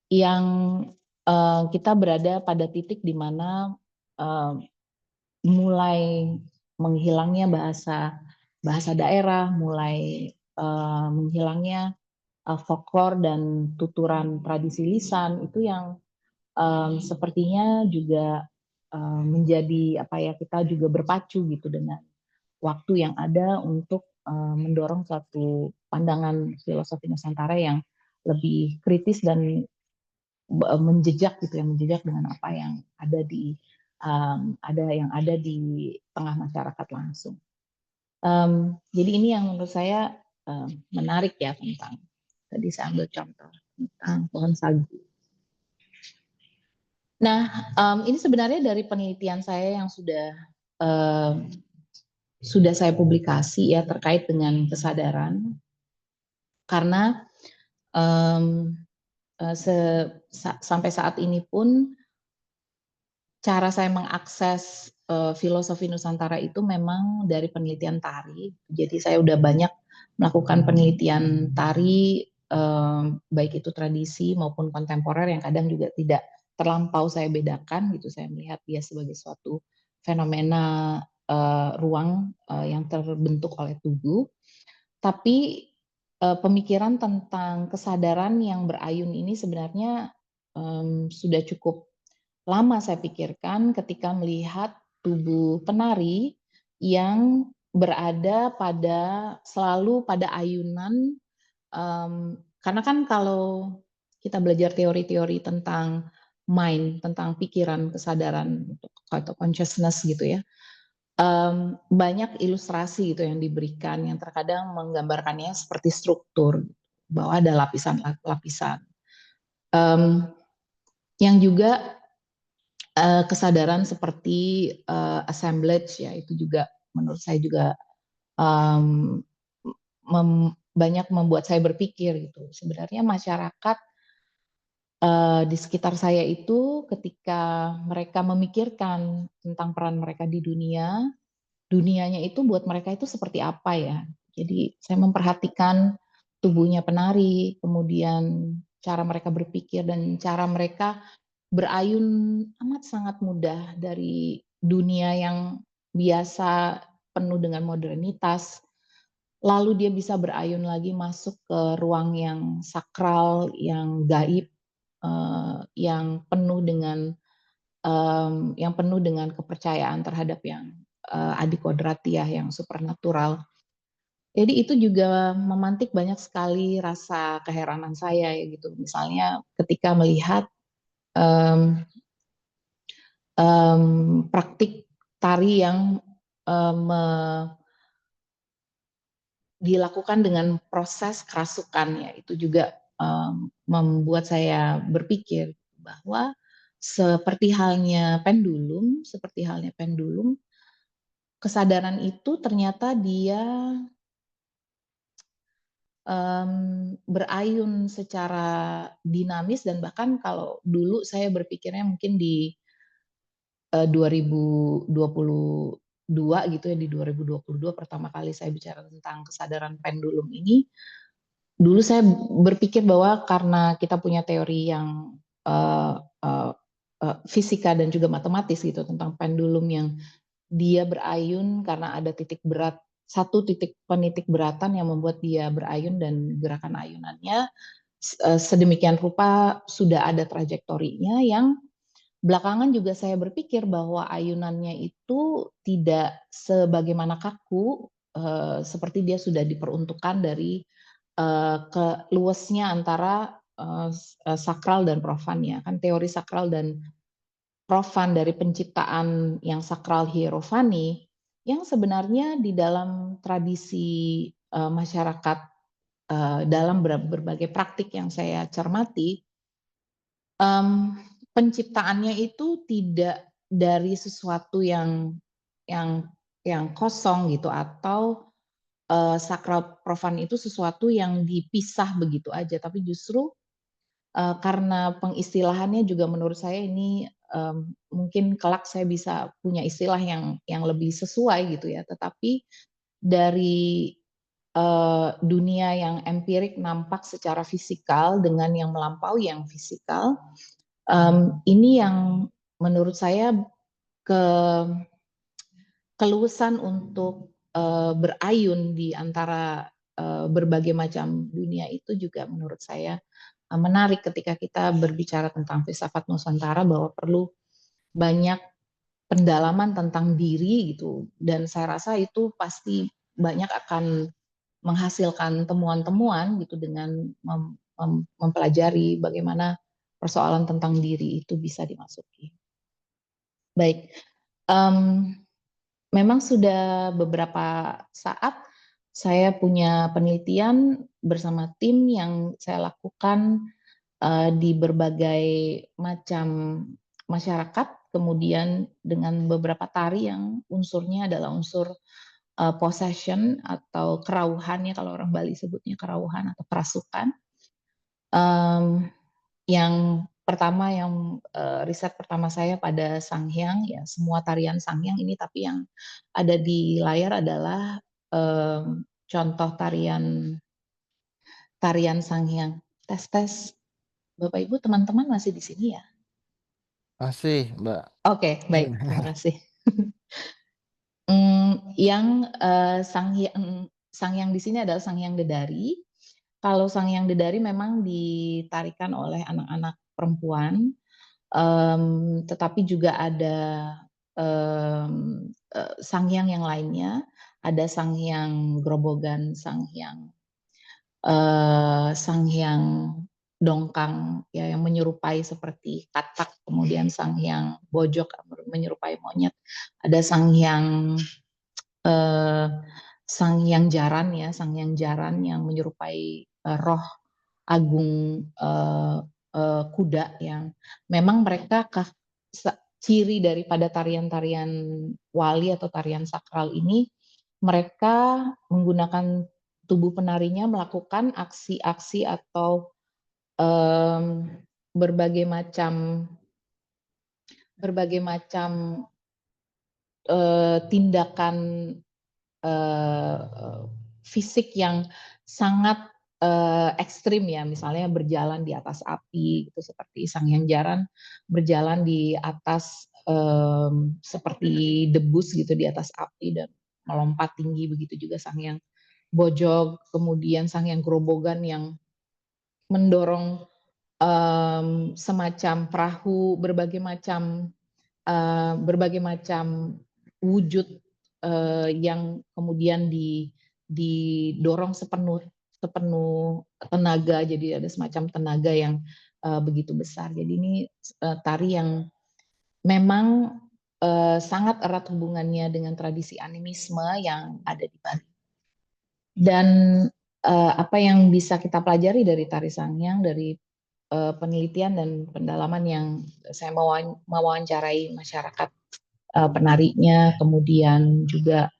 yang kita berada pada titik di mana mulai menghilangnya bahasa daerah, mulai menghilangnya folklore dan tuturan tradisi lisan, itu yang sepertinya juga menjadi kita juga berpacu gitu dengan waktu yang ada untuk mendorong suatu pandangan filosofi Nusantara yang lebih kritis dan menjejak dengan apa yang ada di tengah masyarakat langsung. Jadi ini yang menurut saya menarik ya, tentang tadi saya ambil contoh tentang pohon sagu. Nah, ini sebenarnya dari penelitian saya yang sudah saya publikasi ya terkait dengan kesadaran, karena sampai saat ini pun cara saya mengakses filosofi Nusantara itu memang dari penelitian tari. Jadi saya udah banyak melakukan penelitian tari, baik itu tradisi maupun kontemporer, yang kadang juga tidak terlampau saya bedakan gitu. Saya melihat dia sebagai suatu fenomena ruang yang terbentuk oleh tubuh. Tapi pemikiran tentang kesadaran yang berayun ini sebenarnya sudah cukup lama saya pikirkan ketika melihat tubuh penari yang berada selalu pada ayunan, karena kan kalau kita belajar teori-teori tentang mind, tentang pikiran, kesadaran atau consciousness gitu ya, banyak ilustrasi gitu yang diberikan yang terkadang menggambarkannya seperti struktur bahwa ada lapisan-lapisan, yang juga kesadaran seperti assemblage ya, itu juga menurut saya juga banyak membuat saya berpikir gitu. Sebenarnya masyarakat di sekitar saya itu ketika mereka memikirkan tentang peran mereka di dunianya itu buat mereka itu seperti apa ya. Jadi saya memperhatikan tubuhnya penari, kemudian cara mereka berpikir dan cara mereka berayun amat sangat mudah dari dunia yang biasa penuh dengan modernitas, lalu dia bisa berayun lagi masuk ke ruang yang sakral, yang gaib, yang penuh dengan kepercayaan terhadap yang adikodratiah, yang supernatural. Jadi itu juga memantik banyak sekali rasa keheranan saya ya gitu. Misalnya ketika melihat praktik tari yang dilakukan dengan proses kerasukan ya, itu juga membuat saya berpikir bahwa seperti halnya pendulum, kesadaran itu ternyata dia berayun secara dinamis, dan bahkan kalau dulu saya berpikirnya mungkin di 2022 gitu ya, di 2022 pertama kali saya bicara tentang kesadaran pendulum ini, dulu saya berpikir bahwa karena kita punya teori yang fisika dan juga matematis gitu tentang pendulum yang dia berayun karena ada satu titik penitik beratan yang membuat dia berayun, dan gerakan ayunannya sedemikian rupa sudah ada trajektorinya, yang belakangan juga saya berpikir bahwa ayunannya itu tidak sebagaimana kaku, seperti dia sudah diperuntukkan dari luasnya antara sakral dan profan ya. Kan teori sakral dan profan dari penciptaan yang sakral hierofani, yang sebenarnya di dalam tradisi masyarakat, dalam berbagai praktik yang saya cermati, penciptaannya itu tidak dari sesuatu yang kosong gitu, atau sakral profan itu sesuatu yang dipisah begitu aja, tapi justru karena pengistilahannya juga menurut saya ini mungkin kelak saya bisa punya istilah yang lebih sesuai gitu ya, tetapi dari dunia yang empirik nampak secara fisikal dengan yang melampaui yang fisikal, ini yang menurut saya keluasan untuk berayun di antara berbagai macam dunia itu juga menurut saya menarik ketika kita berbicara tentang filsafat Nusantara, bahwa perlu banyak pendalaman tentang diri gitu, dan saya rasa itu pasti banyak akan menghasilkan temuan-temuan gitu dengan mempelajari bagaimana persoalan tentang diri itu bisa dimasuki. Baik, memang sudah beberapa saat saya punya penelitian bersama tim yang saya lakukan di berbagai macam masyarakat, kemudian dengan beberapa tari yang unsurnya adalah unsur possession atau kerauhan ya, kalau orang Bali sebutnya kerauhan atau kerasukan. Yang pertama, riset pertama saya pada Sanghyang ya, semua tarian Sanghyang ini, tapi yang ada di layar adalah contoh tarian Sanghyang. Tes. Bapak Ibu teman-teman masih di sini ya? Masih, Mbak. Oke, baik, terima kasih. Yang Sanghyang di sini adalah Sanghyang Dedari. Kalau Sanghyang Dedari memang ditarikan oleh anak-anak perempuan, tetapi juga ada Sanghyang yang lainnya, ada Sanghyang Grobogan, Sanghyang Dongkang ya yang menyerupai seperti katak, kemudian Sanghyang Bojok menyerupai monyet, ada Sanghyang Jaran ya, Sanghyang Jaran yang menyerupai roh agung kuda yang memang mereka ciri daripada tarian-tarian wali atau tarian sakral ini, mereka menggunakan tubuh penarinya melakukan aksi-aksi atau berbagai macam tindakan fisik yang sangat ekstrim ya, misalnya berjalan di atas api, gitu, seperti Sanghyang Jaran berjalan di atas seperti debus gitu di atas api dan melompat tinggi, begitu juga Sanghyang Bojog, kemudian Sanghyang Grobogan yang mendorong semacam perahu, berbagai macam wujud yang kemudian didorong sepenuh tenaga, jadi ada semacam tenaga yang begitu besar. Jadi ini tari yang memang sangat erat hubungannya dengan tradisi animisme yang ada di Bali. Dan apa yang bisa kita pelajari dari tari Sanghyang, dari penelitian dan pendalaman yang saya mewawancarai masyarakat penarinya, kemudian juga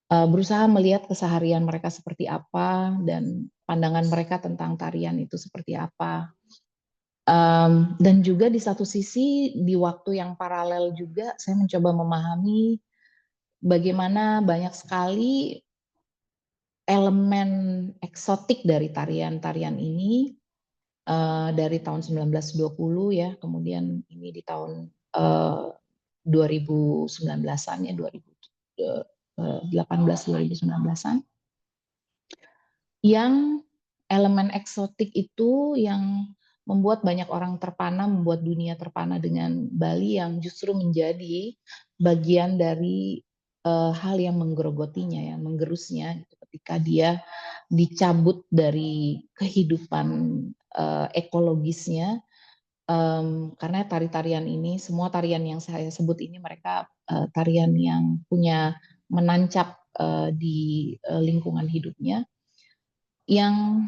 berusaha melihat keseharian mereka seperti apa dan pandangan mereka tentang tarian itu seperti apa. Dan juga di satu sisi di waktu yang paralel juga saya mencoba memahami bagaimana banyak sekali elemen eksotik dari tarian-tarian ini dari tahun 1920 ya, kemudian ini di tahun 2019-an ya, 2018-2019-an, yang elemen eksotik itu yang membuat banyak orang terpana, membuat dunia terpana dengan Bali yang justru menjadi bagian dari hal yang menggerogotinya ya, menggerusnya gitu, ketika dia dicabut dari kehidupan ekologisnya, karena tari-tarian ini, semua tarian yang saya sebut ini mereka tarian yang punya menancap di lingkungan hidupnya, yang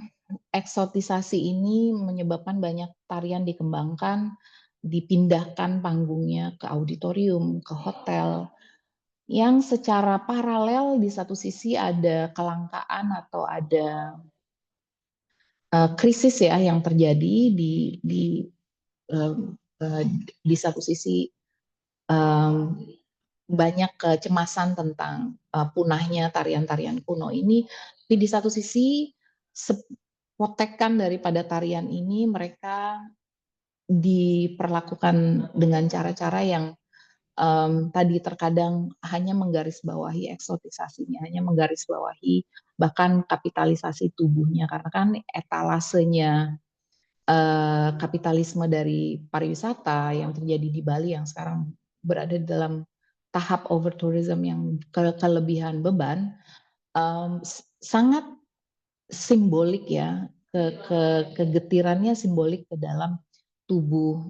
eksotisasi ini menyebabkan banyak tarian dikembangkan, dipindahkan panggungnya ke auditorium, ke hotel, yang secara paralel di satu sisi ada kelangkaan atau ada krisis ya yang terjadi di satu sisi banyak kecemasan tentang punahnya tarian-tarian kuno ini, tapi di satu sisi potekan daripada tarian ini mereka diperlakukan dengan cara-cara yang tadi terkadang hanya menggarisbawahi eksotisasinya, hanya menggarisbawahi bahkan kapitalisasi tubuhnya, karena kan etalasenya kapitalisme dari pariwisata yang terjadi di Bali yang sekarang berada di dalam tahap over tourism yang kelebihan beban, sangat simbolik ya, kegetirannya simbolik ke dalam tubuh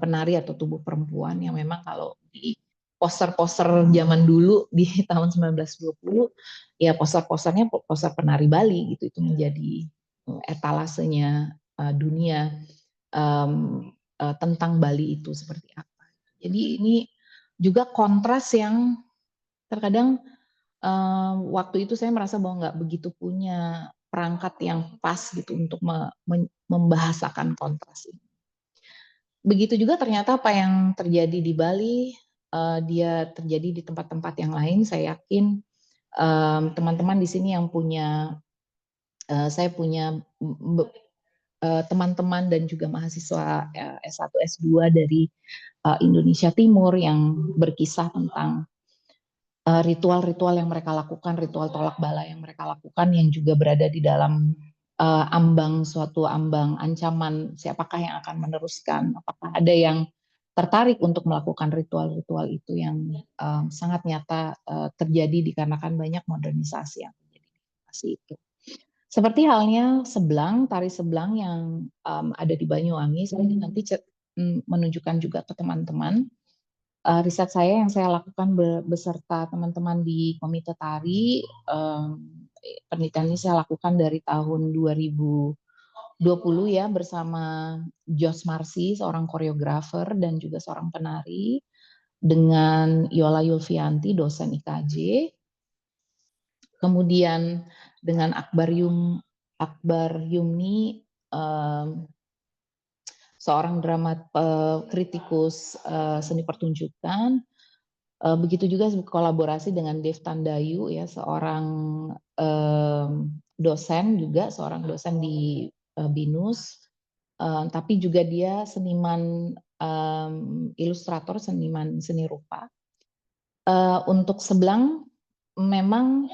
penari atau tubuh perempuan yang memang kalau di poster-poster zaman dulu di tahun 1920 ya poster-posternya poster penari Bali gitu, itu menjadi etalasenya dunia tentang Bali itu seperti apa. Jadi ini juga kontras yang terkadang waktu itu saya merasa bahwa nggak begitu punya perangkat yang pas gitu untuk membahasakan kontras ini. Begitu juga ternyata apa yang terjadi di Bali, dia terjadi di tempat-tempat yang lain. Saya yakin teman-teman di sini yang punya, saya punya teman-teman dan juga mahasiswa S1, S2 dari Indonesia Timur yang berkisah tentang ritual-ritual yang mereka lakukan, ritual tolak bala yang mereka lakukan yang juga berada di dalam suatu ambang ancaman siapakah yang akan meneruskan, apakah ada yang tertarik untuk melakukan ritual-ritual itu yang sangat nyata terjadi dikarenakan banyak modernisasi yang terjadi di lokasi itu. Seperti halnya seblang, tari seblang yang ada di Banyuwangi, saya nanti menunjukkan juga ke teman-teman riset saya yang saya lakukan beserta teman-teman di Komite Tari. Penelitian ini saya lakukan dari tahun 2020 ya bersama Jos Marsi, seorang koreografer dan juga seorang penari, dengan Yola Yulfianti, dosen IKJ, kemudian dengan Akbar Yumni, seorang kritikus seni pertunjukan. Begitu juga kolaborasi dengan Dev Tandayu ya, seorang dosen juga, seorang dosen di BINUS, tapi juga dia seniman ilustrator, seniman seni rupa. Untuk seblang memang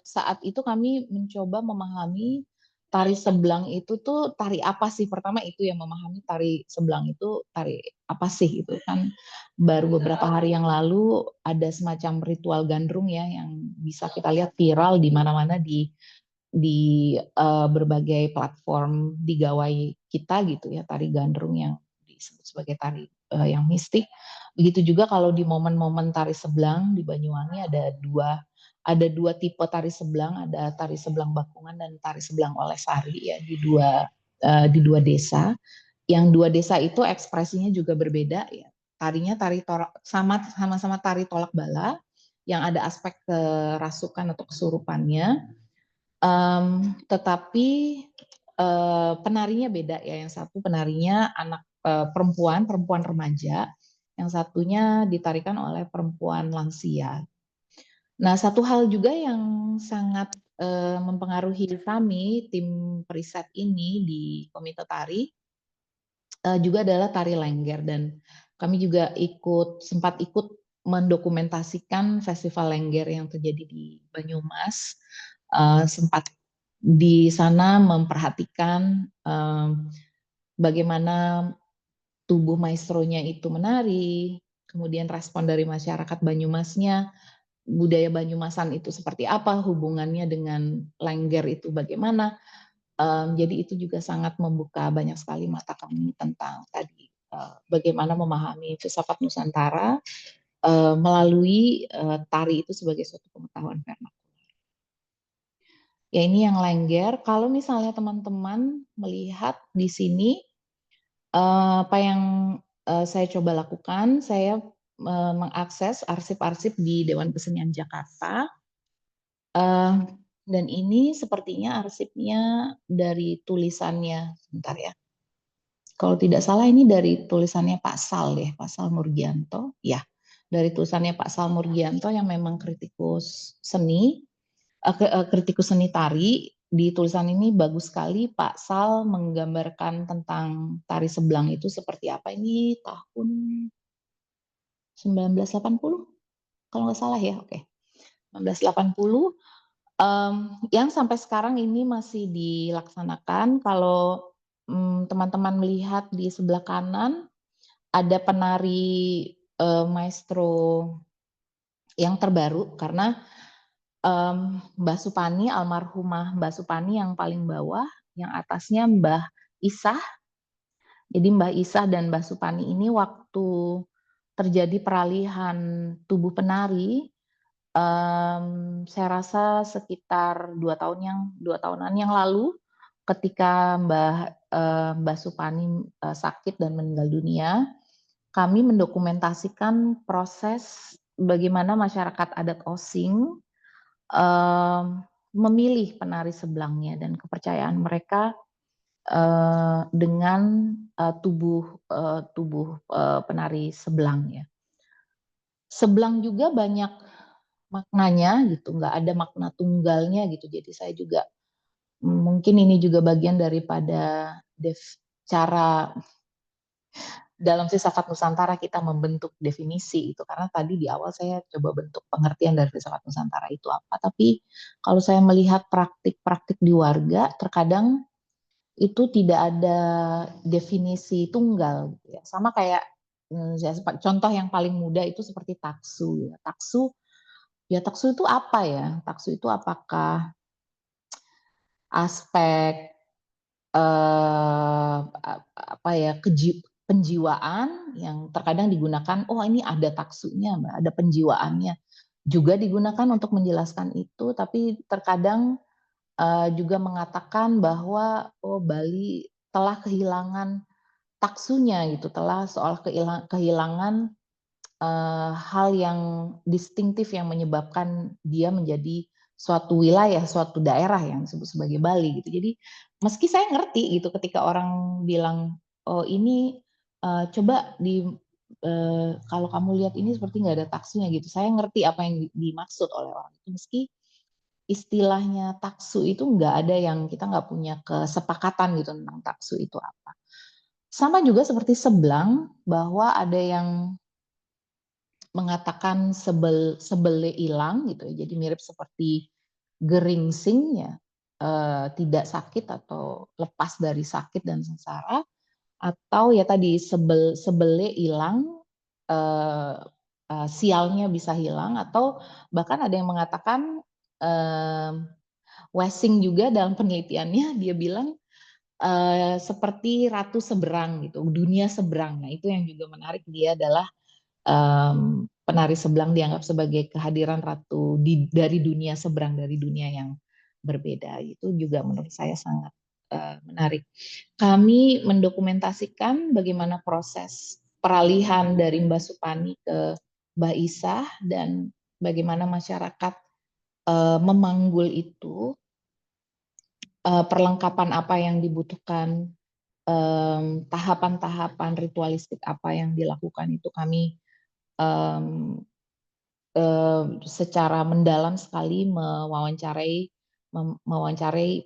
saat itu kami mencoba memahami tari seblang itu tuh tari apa sih? Pertama itu yang memahami tari seblang itu tari apa sih itu kan. Baru beberapa hari yang lalu ada semacam ritual gandrung ya yang bisa kita lihat viral di mana-mana di berbagai platform di gawai kita gitu ya, tari gandrung yang disebut sebagai tari yang mistik. Begitu juga kalau di momen-momen tari seblang di Banyuwangi ada dua tipe tari seblang, ada tari seblang Bakungan dan tari seblang Olesari ya di dua desa. Yang dua desa itu ekspresinya juga berbeda ya. Tarinya sama-sama tari tolak bala yang ada aspek kerasukan atau kesurupannya. Tetapi penarinya beda ya. Yang satu penarinya anak perempuan remaja, yang satunya ditarikan oleh perempuan lansia. Nah, satu hal juga yang sangat mempengaruhi kami, tim periset ini di Komite Tari, juga adalah tari lengger. Dan kami juga sempat ikut mendokumentasikan festival lengger yang terjadi di Banyumas. Sempat di sana memperhatikan bagaimana tubuh maestronya itu menari, kemudian respon dari masyarakat Banyumasnya, budaya Banyumasan itu seperti apa, hubungannya dengan lengger itu bagaimana. Jadi itu juga sangat membuka banyak sekali mata kami tentang tadi bagaimana memahami filsafat Nusantara melalui tari itu sebagai suatu pengetahuan vernakular. Ya ini yang lengger. Kalau misalnya teman-teman melihat di sini apa yang saya coba lakukan, saya mengakses arsip-arsip di Dewan Kesenian Jakarta. Dan ini sepertinya arsipnya dari tulisannya, sebentar ya. Kalau tidak salah ini dari tulisannya Pak Sal ya, Pak Sal Murgianto. Ya, dari tulisannya Pak Sal Murgianto yang memang kritikus seni tari. Di tulisan ini bagus sekali Pak Sal menggambarkan tentang tari seblang itu seperti apa. Ini tahun 1980 kalau nggak salah ya, oke. 1980 yang sampai sekarang ini masih dilaksanakan. Kalau teman-teman melihat di sebelah kanan ada penari maestro yang terbaru, karena Mbah Supani, almarhumah Mbah Supani yang paling bawah, yang atasnya Mbah Isah. Jadi Mbah Isah dan Mbah Supani ini waktu terjadi peralihan tubuh penari, saya rasa sekitar 2 tahunan yang lalu, ketika Mbah Supani sakit dan meninggal dunia, kami mendokumentasikan proses bagaimana masyarakat adat Osing memilih penari seblangnya dan kepercayaan mereka dengan tubuh penari seblangnya. Seblang juga banyak maknanya gitu, nggak ada makna tunggalnya gitu. Jadi saya juga mungkin ini juga bagian daripada cara dalam filsafat Nusantara kita membentuk definisi itu, karena tadi di awal saya coba bentuk pengertian dari filsafat Nusantara itu apa, tapi kalau saya melihat praktik-praktik di warga, terkadang itu tidak ada definisi tunggal, gitu ya. Sama kayak contoh yang paling mudah itu seperti taksu. Taksu itu apa ya? Taksu itu apakah aspek penjiwaan yang terkadang digunakan, oh ini ada taksunya, ada penjiwaannya, juga digunakan untuk menjelaskan itu, tapi terkadang juga mengatakan bahwa Bali telah kehilangan taksunya gitu, telah soal kehilangan hal yang distintif yang menyebabkan dia menjadi suatu wilayah, suatu daerah yang disebut sebagai Bali gitu. Jadi meski saya ngerti gitu ketika orang bilang, oh ini coba kalau kamu lihat ini seperti nggak ada taksunya gitu. Saya ngerti apa yang dimaksud oleh orang itu, meski istilahnya taksu itu nggak ada, yang kita nggak punya kesepakatan gitu tentang taksu itu apa. Sama juga seperti sebelang, bahwa ada yang mengatakan sebele ilang gitu ya, jadi mirip seperti geringsing ya, tidak sakit atau lepas dari sakit dan sengsara, atau ya tadi sebele ilang, sialnya bisa hilang, atau bahkan ada yang mengatakan Wessing juga dalam penelitiannya dia bilang seperti ratu seberang gitu, dunia seberang. Nah itu yang juga menarik, dia adalah penari sebelang dianggap sebagai kehadiran ratu dari dunia seberang, dari dunia yang berbeda. Itu juga menurut saya sangat menarik. Kami mendokumentasikan bagaimana proses peralihan dari Mbak Supani ke Mbak Isah dan bagaimana masyarakat memanggul itu, perlengkapan apa yang dibutuhkan, tahapan-tahapan ritualistik apa yang dilakukan, itu kami secara mendalam sekali mewawancarai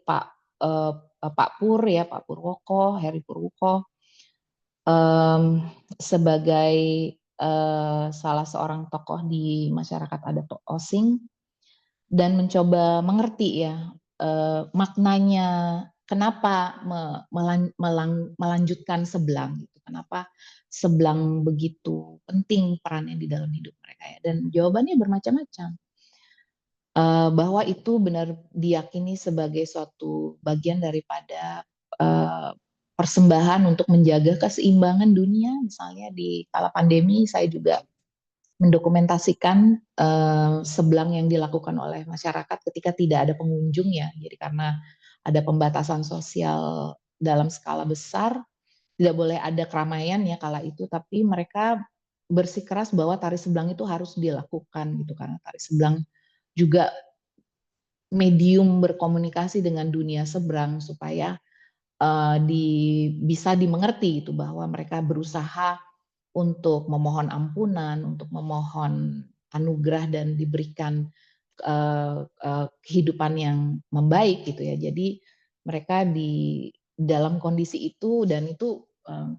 Pak Pur ya, Pak Purwoko, Heri Purwoko, sebagai salah seorang tokoh di masyarakat adat Osing, dan mencoba mengerti ya maknanya kenapa melanjutkan sebelang gitu, kenapa sebelang begitu penting perannya di dalam hidup mereka ya. Dan jawabannya bermacam-macam, bahwa itu benar diyakini sebagai suatu bagian daripada persembahan untuk menjaga keseimbangan dunia. Misalnya di kala pandemi saya juga mendokumentasikan sebelang yang dilakukan oleh masyarakat ketika tidak ada pengunjung ya. Jadi karena ada pembatasan sosial dalam skala besar, tidak boleh ada keramaian ya kala itu, tapi mereka bersikeras bahwa tari sebelang itu harus dilakukan gitu, karena tari sebelang juga medium berkomunikasi dengan dunia seberang, supaya bisa dimengerti itu, bahwa mereka berusaha untuk memohon ampunan, untuk memohon anugerah dan diberikan kehidupan yang membaik gitu ya. Jadi mereka di dalam kondisi itu, dan itu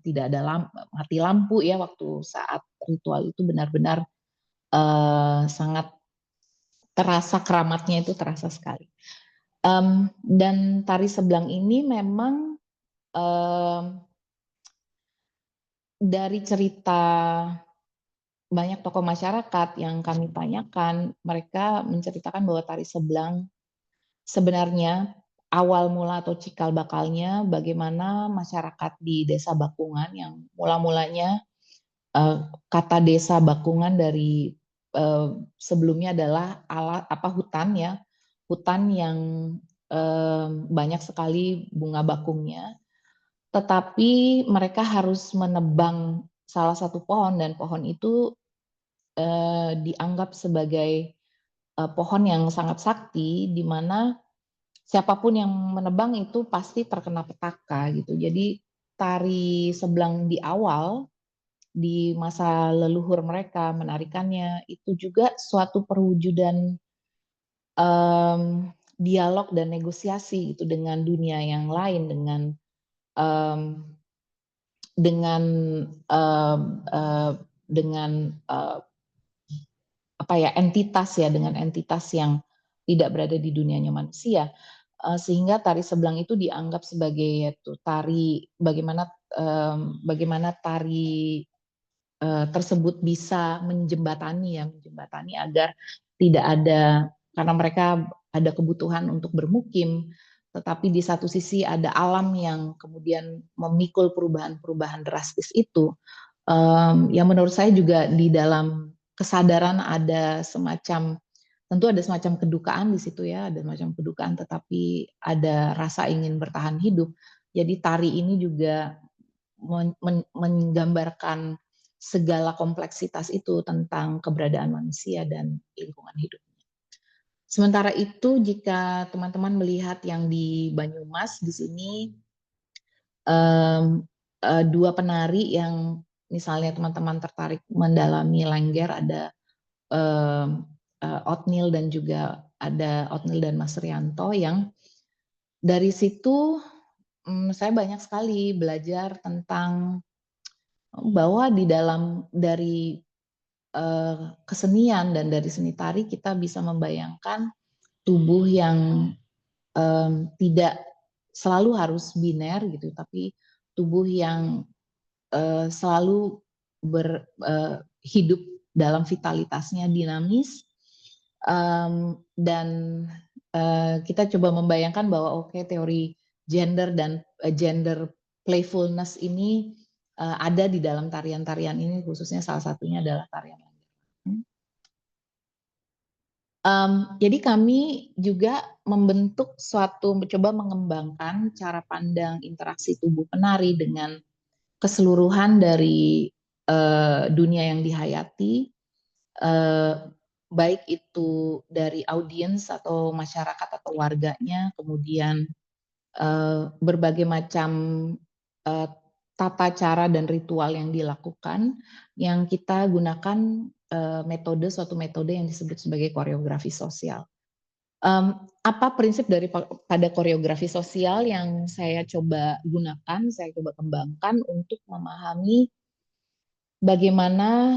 tidak ada mati lampu ya waktu saat ritual itu, benar-benar sangat terasa keramatnya, itu terasa sekali. Dan tari sebelang ini memang dari cerita banyak tokoh masyarakat yang kami tanyakan, mereka menceritakan bahwa tari sebelang sebenarnya awal mula atau cikal bakalnya bagaimana masyarakat di Desa Bakungan, yang mula-mulanya kata Desa Bakungan dari sebelumnya adalah hutan ya, hutan yang banyak sekali bunga bakungnya, tetapi mereka harus menebang salah satu pohon, dan pohon itu dianggap sebagai pohon yang sangat sakti, di mana siapapun yang menebang itu pasti terkena petaka gitu. Jadi tari sebelang di awal, di masa leluhur mereka menarikannya, itu juga suatu perwujudan dialog dan negosiasi itu dengan dunia yang lain, dengan dengan uh, uh, dengan uh, apa ya entitas ya, dengan entitas yang tidak berada di dunianya manusia, sehingga tari sebelang itu dianggap sebagai yaitu tari bagaimana tari tersebut bisa menjembatani agar tidak ada, karena mereka ada kebutuhan untuk bermukim, tetapi di satu sisi ada alam yang kemudian memikul perubahan-perubahan drastis itu. Yang menurut saya juga di dalam kesadaran ada semacam, tentu ada semacam kedukaan di situ ya, ada semacam kedukaan, tetapi ada rasa ingin bertahan hidup. Jadi tari ini juga menggambarkan segala kompleksitas itu tentang keberadaan manusia dan lingkungan hidup. Sementara itu, jika teman-teman melihat yang di Banyumas di sini, dua penari yang misalnya teman-teman tertarik mendalami Lengger, ada Otnil dan juga ada Otnil dan Mas Rianto, yang dari situ saya banyak sekali belajar tentang bahwa di dalam dari kesenian dan dari seni tari kita bisa membayangkan tubuh yang tidak selalu harus biner gitu, tapi tubuh yang selalu hidup dalam vitalitasnya, dinamis, dan kita coba membayangkan bahwa oke, teori gender dan gender playfulness ini ada di dalam tarian-tarian ini, khususnya salah satunya adalah tarian Lengger. Jadi kami juga membentuk mencoba mengembangkan cara pandang interaksi tubuh penari dengan keseluruhan dari dunia yang dihayati, baik itu dari audiens atau masyarakat atau warganya, kemudian berbagai macam tata cara dan ritual yang dilakukan, yang kita gunakan suatu metode yang disebut sebagai koreografi sosial. Apa prinsip pada koreografi sosial yang saya coba gunakan, saya coba kembangkan untuk memahami bagaimana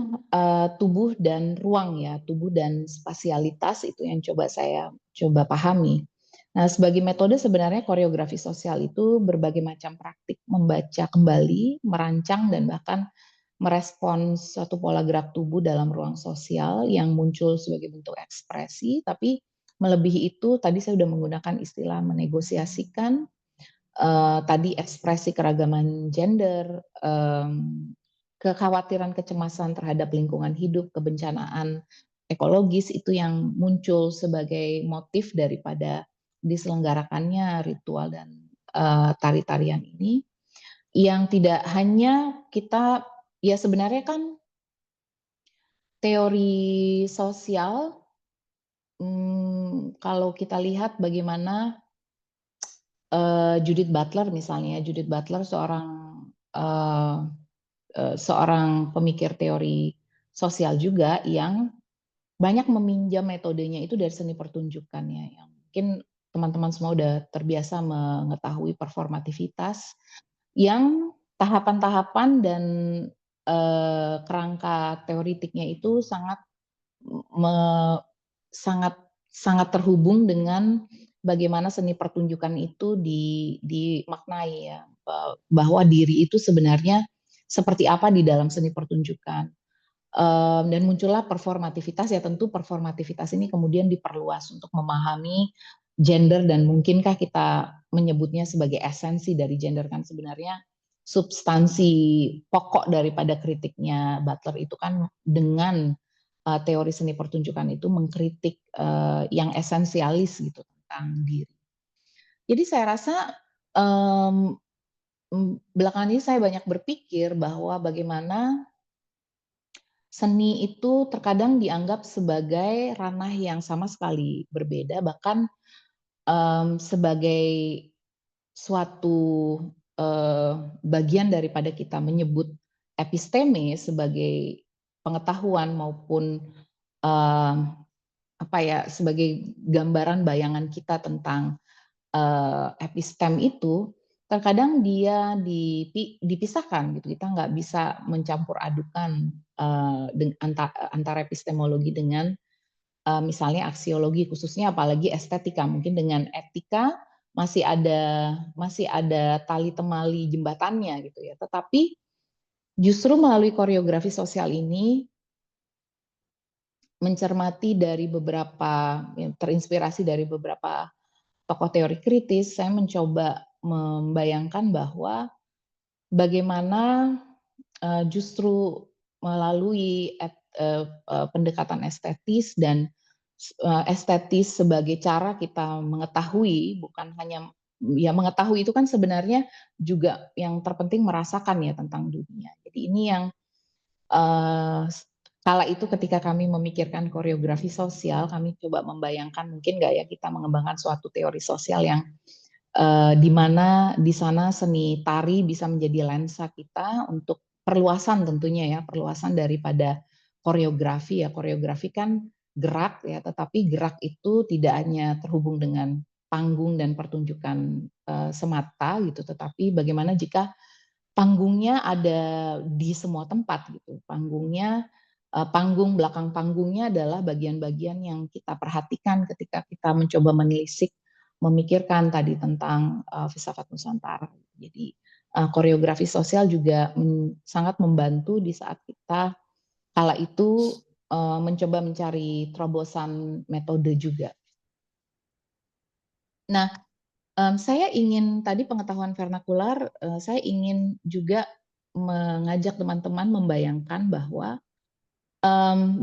tubuh dan ruang ya, tubuh dan spasialitas itu yang saya coba pahami. Nah, sebagai metode sebenarnya koreografi sosial itu berbagai macam praktik membaca kembali, merancang dan bahkan merespons suatu pola gerak tubuh dalam ruang sosial yang muncul sebagai bentuk ekspresi, tapi melebihi itu tadi saya sudah menggunakan istilah menegosiasikan tadi ekspresi keragaman gender, kekhawatiran kecemasan terhadap lingkungan hidup, kebencanaan ekologis itu yang muncul sebagai motif daripada diselenggarakannya ritual dan tari-tarian ini, yang tidak hanya kita, ya sebenarnya kan teori sosial, kalau kita lihat bagaimana Judith Butler misalnya, Judith Butler seorang pemikir teori sosial juga yang banyak meminjam metodenya itu dari seni pertunjukannya, yang mungkin teman-teman semua udah terbiasa mengetahui performativitas, yang tahapan-tahapan dan kerangka teoritiknya itu sangat terhubung dengan bagaimana seni pertunjukan itu dimaknai ya, bahwa diri itu sebenarnya seperti apa di dalam seni pertunjukan. Dan muncullah performativitas, ya tentu performativitas ini kemudian diperluas untuk memahami gender, dan mungkinkah kita menyebutnya sebagai esensi dari gender, kan sebenarnya substansi pokok daripada kritiknya Butler itu kan dengan teori seni pertunjukan itu mengkritik yang esensialis gitu tentang diri. Jadi saya rasa belakangan ini saya banyak berpikir bahwa bagaimana seni itu terkadang dianggap sebagai ranah yang sama sekali berbeda, bahkan sebagai suatu bagian daripada kita menyebut episteme sebagai pengetahuan maupun sebagai gambaran bayangan kita tentang epistem itu terkadang dia dipisahkan gitu. Kita nggak bisa mencampur adukan antara epistemologi dengan misalnya aksiologi, khususnya apalagi estetika. Mungkin dengan etika masih ada tali temali jembatannya gitu ya. Tetapi justru melalui koreografi sosial ini mencermati dari beberapa, terinspirasi dari beberapa tokoh teori kritis, saya mencoba membayangkan bahwa bagaimana justru melalui pendekatan estetis dan estetis sebagai cara kita mengetahui, bukan hanya ya mengetahui itu kan sebenarnya juga yang terpenting merasakan ya tentang dunia. Jadi ini yang kala itu ketika kami memikirkan koreografi sosial, kami coba membayangkan mungkin nggak ya kita mengembangkan suatu teori sosial yang di mana di sana seni tari bisa menjadi lensa kita untuk perluasan tentunya ya, perluasan daripada koreografi ya. Koreografi kan gerak ya, tetapi gerak itu tidak hanya terhubung dengan panggung dan pertunjukan semata gitu, tetapi bagaimana jika panggungnya ada di semua tempat gitu. Panggung belakang panggungnya adalah bagian-bagian yang kita perhatikan ketika kita mencoba menelisik, memikirkan tadi tentang filsafat Nusantara. Jadi koreografi sosial juga sangat membantu di saat kita kala itu mencoba mencari terobosan metode juga. Nah, saya ingin tadi pengetahuan vernakular, saya ingin juga mengajak teman-teman membayangkan bahwa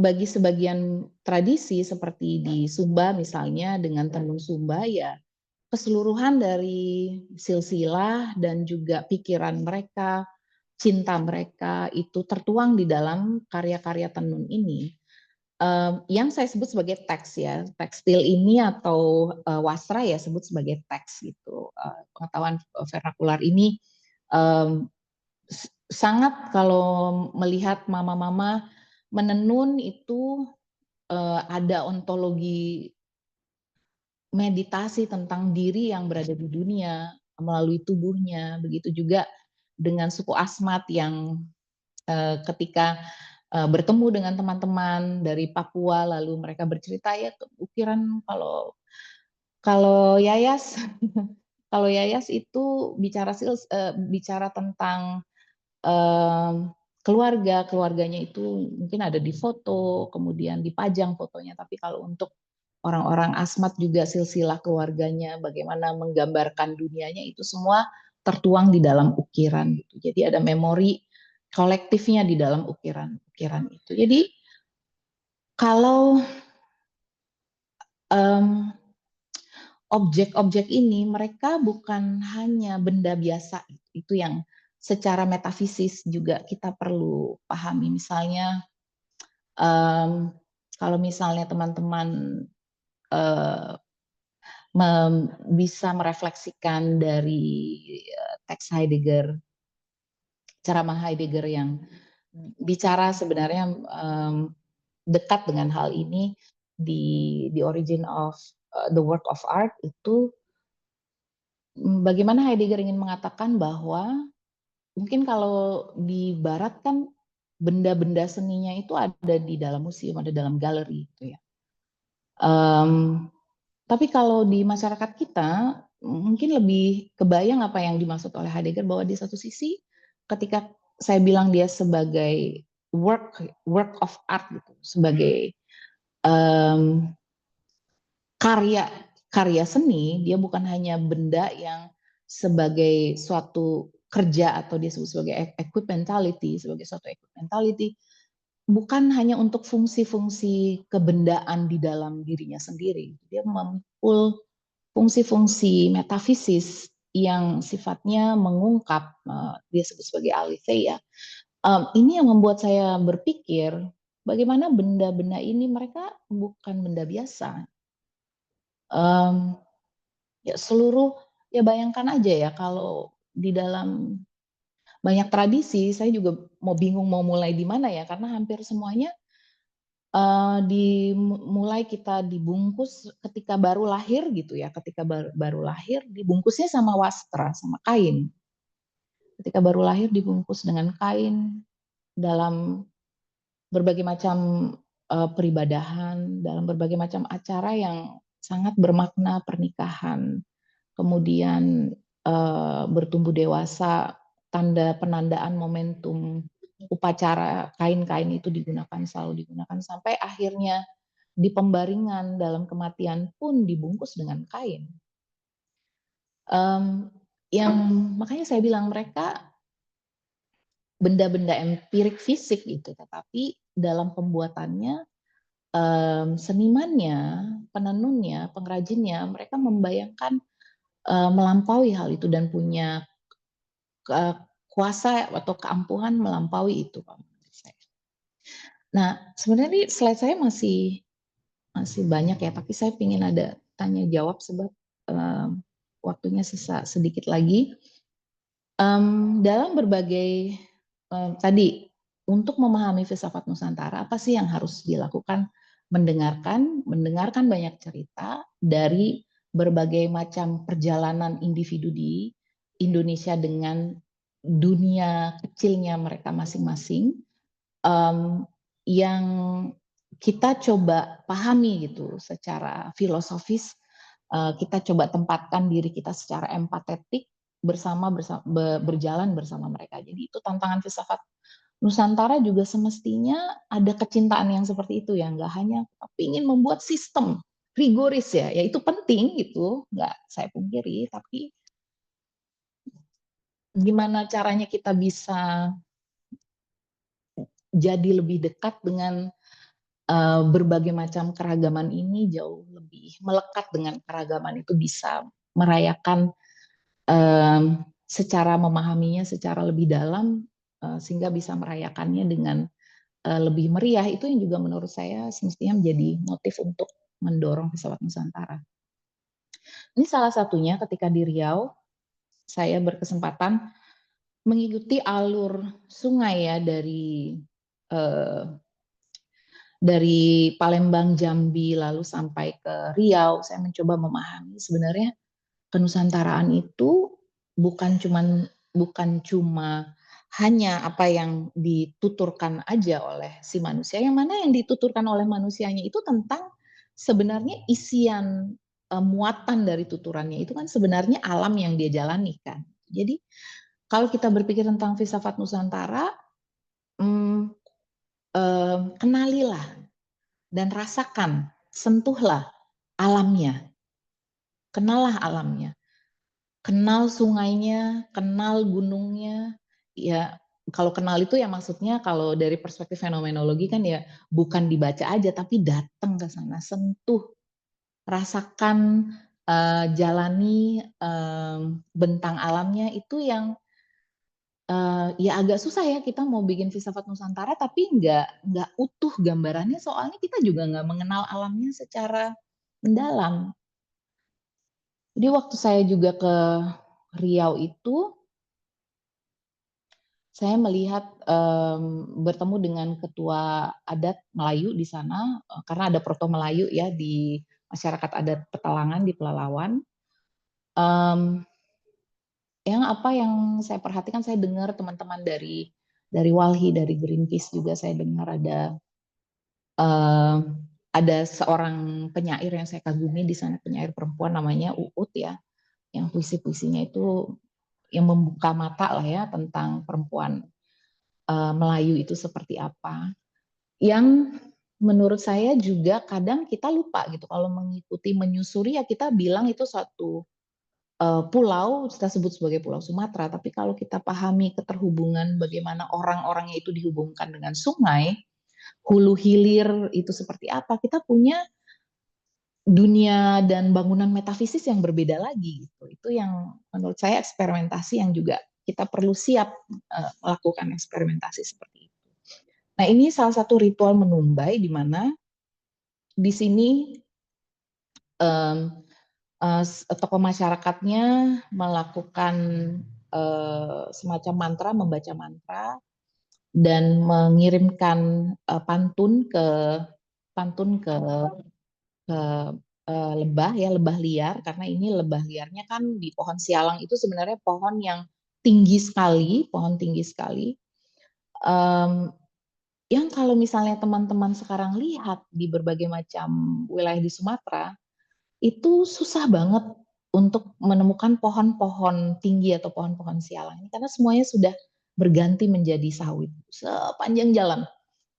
bagi sebagian tradisi seperti di Sumba misalnya dengan tenun Sumba ya keseluruhan dari silsilah dan juga pikiran mereka, cinta mereka itu tertuang di dalam karya-karya tenun ini. Yang saya sebut sebagai teks ya, tekstil ini atau wastra ya sebut sebagai teks gitu. Pengetahuan vernakular ini sangat kalau melihat mama-mama menenun itu ada ontologi meditasi tentang diri yang berada di dunia melalui tubuhnya. Begitu juga dengan suku Asmat yang ketika bertemu dengan teman-teman dari Papua lalu mereka bercerita ya ukiran kalau Yayas kalau Yayas itu bicara tentang keluarganya itu mungkin ada di foto, kemudian dipajang fotonya. Tapi kalau untuk orang-orang Asmat juga silsilah keluarganya, bagaimana menggambarkan dunianya itu semua tertuang di dalam ukiran gitu. Jadi ada memori kolektifnya di dalam ukiran itu. Jadi kalau objek-objek ini mereka bukan hanya benda biasa, itu yang secara metafisis juga kita perlu pahami. Misalnya kalau misalnya teman-teman bisa merefleksikan dari teks Heidegger, ceramah Heidegger yang bicara sebenarnya dekat dengan hal ini di The Origin of the Work of Art itu bagaimana Heidegger ingin mengatakan bahwa mungkin kalau di Barat kan benda-benda seninya itu ada di dalam museum, ada dalam galeri gitu ya. Tapi kalau di masyarakat kita mungkin lebih kebayang apa yang dimaksud oleh Heidegger bahwa di satu sisi ketika saya bilang dia sebagai work of art gitu, sebagai karya seni, dia bukan hanya benda yang sebagai suatu kerja atau dia sebut sebagai equipentality, sebagai suatu equipentality, bukan hanya untuk fungsi-fungsi kebendaan di dalam dirinya sendiri. Dia memikul fungsi-fungsi metafisis yang sifatnya mengungkap, dia sebut sebagai aletheia. Ini yang membuat saya berpikir, bagaimana benda-benda ini mereka bukan benda biasa. Ya bayangkan aja ya kalau di dalam banyak tradisi, saya juga bingung mau mulai di mana ya, karena hampir semuanya Mulai kita dibungkus ketika baru lahir gitu ya, ketika baru lahir dibungkusnya sama wastra, sama kain. Ketika baru lahir dibungkus dengan kain dalam berbagai macam peribadahan, dalam berbagai macam acara yang sangat bermakna pernikahan, kemudian bertumbuh dewasa, tanda penandaan momentum upacara kain-kain itu selalu digunakan sampai akhirnya di pembaringan dalam kematian pun dibungkus dengan kain. Yang makanya saya bilang mereka benda-benda empirik fisik itu, tetapi dalam pembuatannya senimannya, penenunnya, pengrajinnya, mereka membayangkan melampaui hal itu dan punya kuasa atau keampuhan melampaui itu, Pak. Nah, sebenarnya slide saya masih banyak ya, tapi saya ingin ada tanya jawab sebab waktunya sisa sedikit lagi. Dalam berbagai tadi untuk memahami filsafat Nusantara, apa sih yang harus dilakukan? Mendengarkan banyak cerita dari berbagai macam perjalanan individu di Indonesia dengan dunia kecilnya mereka masing-masing, yang kita coba pahami gitu secara filosofis, kita coba tempatkan diri kita secara empatetik berjalan bersama mereka. Jadi itu tantangan filsafat Nusantara juga semestinya ada kecintaan yang seperti itu ya, nggak hanya ingin membuat sistem rigoris ya itu penting gitu, nggak saya pungkiri, tapi gimana caranya kita bisa jadi lebih dekat dengan berbagai macam keragaman ini, jauh lebih melekat dengan keragaman itu, bisa merayakan secara memahaminya secara lebih dalam, sehingga bisa merayakannya dengan lebih meriah. Itu yang juga menurut saya semestinya menjadi motif untuk mendorong filsafat Nusantara. Ini salah satunya ketika di Riau, saya berkesempatan mengikuti alur sungai ya dari Palembang, Jambi, lalu sampai ke Riau. Saya mencoba memahami sebenarnya kenusantara itu bukan cuma hanya apa yang dituturkan aja oleh si manusia, yang mana yang dituturkan oleh manusianya itu tentang sebenarnya isian muatan dari tuturannya itu kan sebenarnya alam yang dia jalani kan. Jadi kalau kita berpikir tentang filsafat Nusantara, kenalilah dan rasakan, sentuhlah alamnya, kenallah alamnya. Kenal sungainya, kenal gunungnya, ya kalau kenal itu ya maksudnya kalau dari perspektif fenomenologi kan ya bukan dibaca aja tapi datang ke sana, sentuh, rasakan, jalani bentang alamnya itu yang ya agak susah ya kita mau bikin filsafat Nusantara tapi nggak utuh gambarannya soalnya kita juga nggak mengenal alamnya secara mendalam. Jadi waktu saya juga ke Riau itu, saya melihat bertemu dengan ketua adat Melayu di sana, karena ada Proto Melayu ya di masyarakat adat Petalangan di Pelalawan. Yang saya perhatikan, saya dengar teman-teman dari Walhi, dari Greenpeace juga saya dengar ada seorang penyair yang saya kagumi di sana, penyair perempuan namanya Uut ya, yang puisi-puisinya itu yang membuka mata lah ya tentang perempuan Melayu itu seperti apa. Yang menurut saya juga kadang kita lupa gitu kalau mengikuti menyusuri ya kita bilang itu suatu pulau, kita sebut sebagai Pulau Sumatera, tapi kalau kita pahami keterhubungan bagaimana orang-orangnya itu dihubungkan dengan sungai, hulu hilir itu seperti apa, kita punya dunia dan bangunan metafisis yang berbeda lagi gitu. Itu yang menurut saya eksperimentasi yang juga kita perlu siap melakukan eksperimentasi seperti itu. Nah, ini salah satu ritual menumbai di mana di sini tokoh masyarakatnya melakukan semacam mantra, membaca mantra dan mengirimkan pantun ke pantun ke lebah ya, lebah liar, karena ini lebah liarnya kan di pohon sialang itu sebenarnya pohon yang tinggi sekali, pohon tinggi sekali. Yang kalau misalnya teman-teman sekarang lihat di berbagai macam wilayah di Sumatera, itu susah banget untuk menemukan pohon-pohon tinggi atau pohon-pohon sialang ini karena semuanya sudah berganti menjadi sawit sepanjang jalan.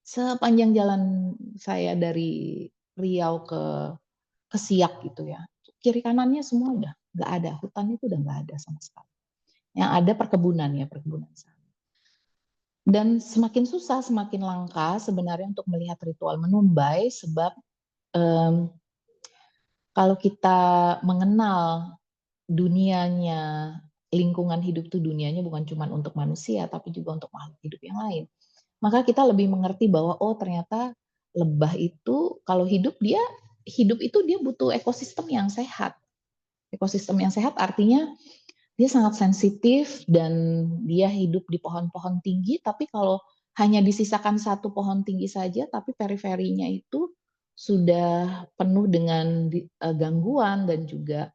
Sepanjang jalan saya dari Riau ke Siak gitu ya. Kiri kanannya semua udah nggak ada, hutan itu udah nggak ada sama sekali. Yang ada perkebunan ya, perkebunan sawit. Dan semakin susah, semakin langka sebenarnya untuk melihat ritual menumbai sebab kalau kita mengenal dunianya, lingkungan hidup itu dunianya bukan cuma untuk manusia, tapi juga untuk makhluk hidup yang lain. Maka kita lebih mengerti bahwa oh ternyata lebah itu kalau hidup itu dia butuh ekosistem yang sehat. Ekosistem yang sehat artinya dia sangat sensitif dan dia hidup di pohon-pohon tinggi, tapi kalau hanya disisakan satu pohon tinggi saja, tapi periferinya itu sudah penuh dengan gangguan dan juga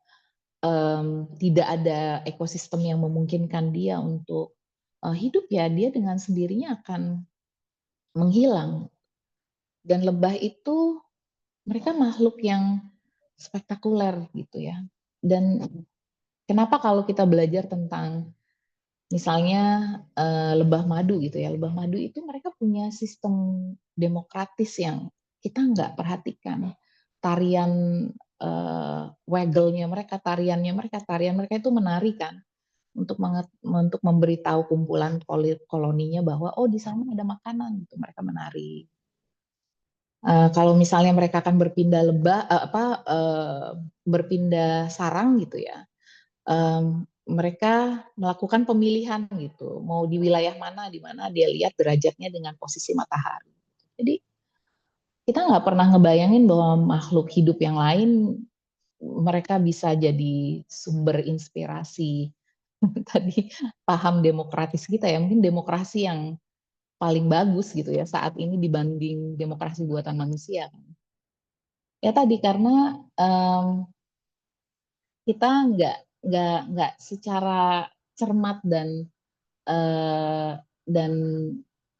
tidak ada ekosistem yang memungkinkan dia untuk hidup ya, dia dengan sendirinya akan menghilang. Dan lebah itu mereka makhluk yang spektakuler gitu ya. Dan kenapa kalau kita belajar tentang misalnya lebah madu gitu ya, lebah madu itu mereka punya sistem demokratis yang kita nggak perhatikan. Tarian waggle-nya mereka, tarian mereka itu menari kan untuk memberitahu kumpulan koloninya bahwa oh di sana ada makanan gitu, mereka menari. Kalau misalnya mereka akan berpindah sarang gitu ya, mereka melakukan pemilihan gitu, mau di wilayah mana, di mana dia lihat derajatnya dengan posisi matahari. Jadi kita nggak pernah ngebayangin bahwa makhluk hidup yang lain mereka bisa jadi sumber inspirasi. Tadi paham demokratis kita ya, mungkin demokrasi yang paling bagus gitu ya saat ini dibanding demokrasi buatan manusia. Ya tadi karena kita nggak secara cermat dan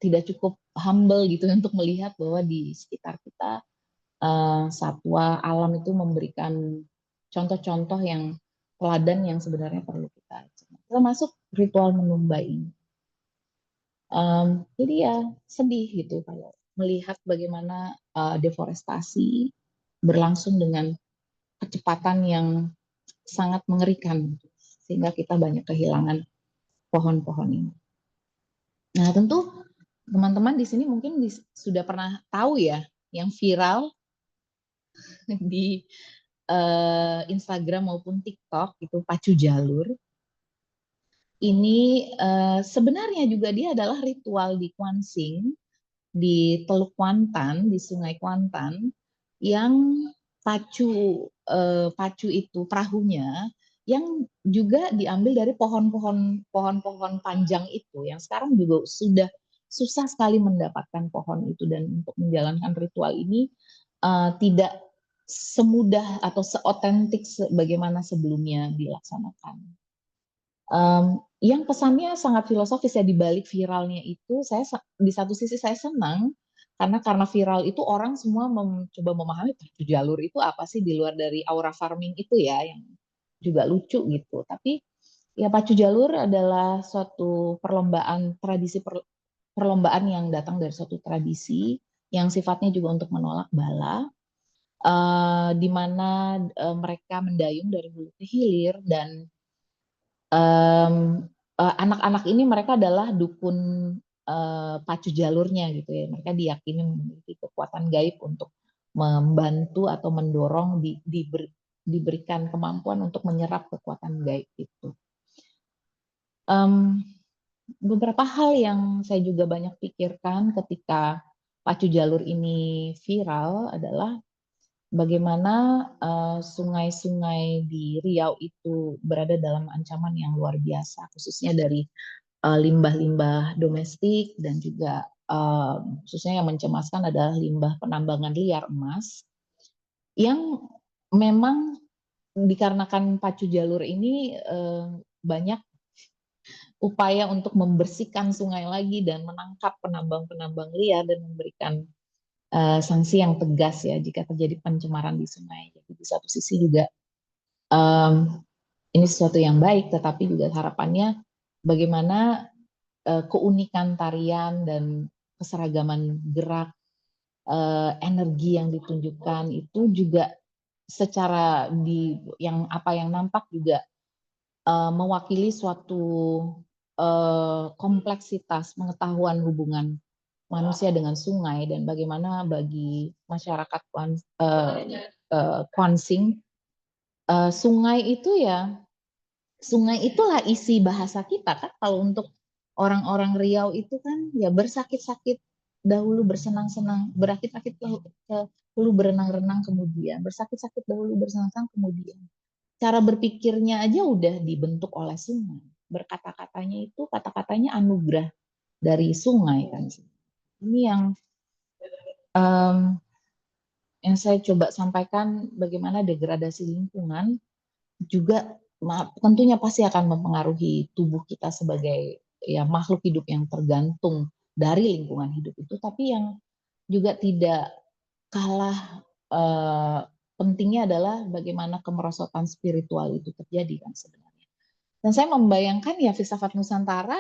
tidak cukup humble gitu untuk melihat bahwa di sekitar kita satwa alam itu memberikan contoh-contoh yang teladan yang sebenarnya perlu kita cermati. Termasuk ritual menumbai ini. Jadi ya sedih gitu kalau melihat bagaimana deforestasi berlangsung dengan kecepatan yang sangat mengerikan sehingga kita banyak kehilangan pohon-pohon ini. Nah tentu teman-teman di sini mungkin sudah pernah tahu ya yang viral di Instagram maupun TikTok itu pacu jalur. Ini sebenarnya juga dia adalah ritual di Kwansin, di Teluk Kuantan, di Sungai Kuantan, yang pacu itu perahunya yang juga diambil dari pohon-pohon panjang itu yang sekarang juga sudah susah sekali mendapatkan pohon itu dan untuk menjalankan ritual ini tidak semudah atau seotentik bagaimana sebelumnya dilaksanakan. Yang pesannya sangat filosofis ya di balik viralnya itu, saya di satu sisi saya senang karena viral itu orang semua mencoba memahami pacu jalur itu apa sih di luar dari aura farming itu ya yang juga lucu gitu. Tapi ya pacu jalur adalah suatu perlombaan perlombaan yang datang dari suatu tradisi yang sifatnya juga untuk menolak bala. Di mana mereka mendayung dari hulu ke hilir dan anak-anak ini mereka adalah dukun pacu jalurnya gitu ya. Mereka diyakini memiliki kekuatan gaib untuk membantu atau mendorong diberikan kemampuan untuk menyerap kekuatan gaib itu. Beberapa hal yang saya juga banyak pikirkan ketika pacu jalur ini viral adalah bagaimana sungai-sungai di Riau itu berada dalam ancaman yang luar biasa, khususnya dari limbah-limbah domestik dan juga khususnya yang mencemaskan adalah limbah penambangan liar emas yang memang dikarenakan pacu jalur ini banyak upaya untuk membersihkan sungai lagi dan menangkap penambang-penambang liar dan memberikan sanksi yang tegas ya jika terjadi pencemaran di sungai. Jadi di satu sisi juga ini sesuatu yang baik, tetapi juga harapannya bagaimana keunikan tarian dan keseragaman gerak, energi yang ditunjukkan itu juga secara yang nampak juga mewakili suatu kompleksitas pengetahuan hubungan manusia dengan sungai dan bagaimana bagi masyarakat Kwansing sungai itulah isi bahasa kita kan. Kalau untuk orang-orang Riau itu kan ya bersakit-sakit dahulu bersenang-senang, berakit-akit dahulu berenang-renang kemudian, bersakit-sakit dahulu bersenang-senang kemudian. Cara berpikirnya aja udah dibentuk oleh sungai. Berkata-katanya itu kata-katanya anugerah dari sungai kan. Ini yang saya coba sampaikan bagaimana degradasi lingkungan juga tentunya pasti akan mempengaruhi tubuh kita sebagai ya makhluk hidup yang tergantung dari lingkungan hidup itu, tapi yang juga tidak kalah pentingnya adalah bagaimana kemerosotan spiritual itu terjadi kan sebenarnya. Dan saya membayangkan ya filsafat Nusantara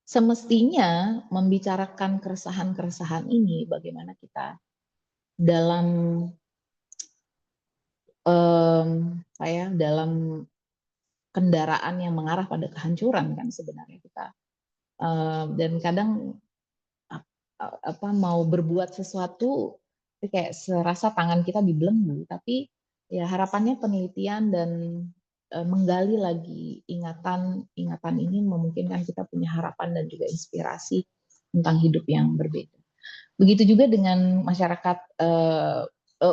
semestinya membicarakan keresahan-keresahan ini, bagaimana kita dalam dalam kendaraan yang mengarah pada kehancuran kan sebenarnya kita, dan kadang mau berbuat sesuatu kayak serasa tangan kita dibelenggu, tapi ya harapannya penelitian dan menggali lagi ingatan ini memungkinkan kita punya harapan dan juga inspirasi tentang hidup yang berbeda. Begitu juga dengan masyarakat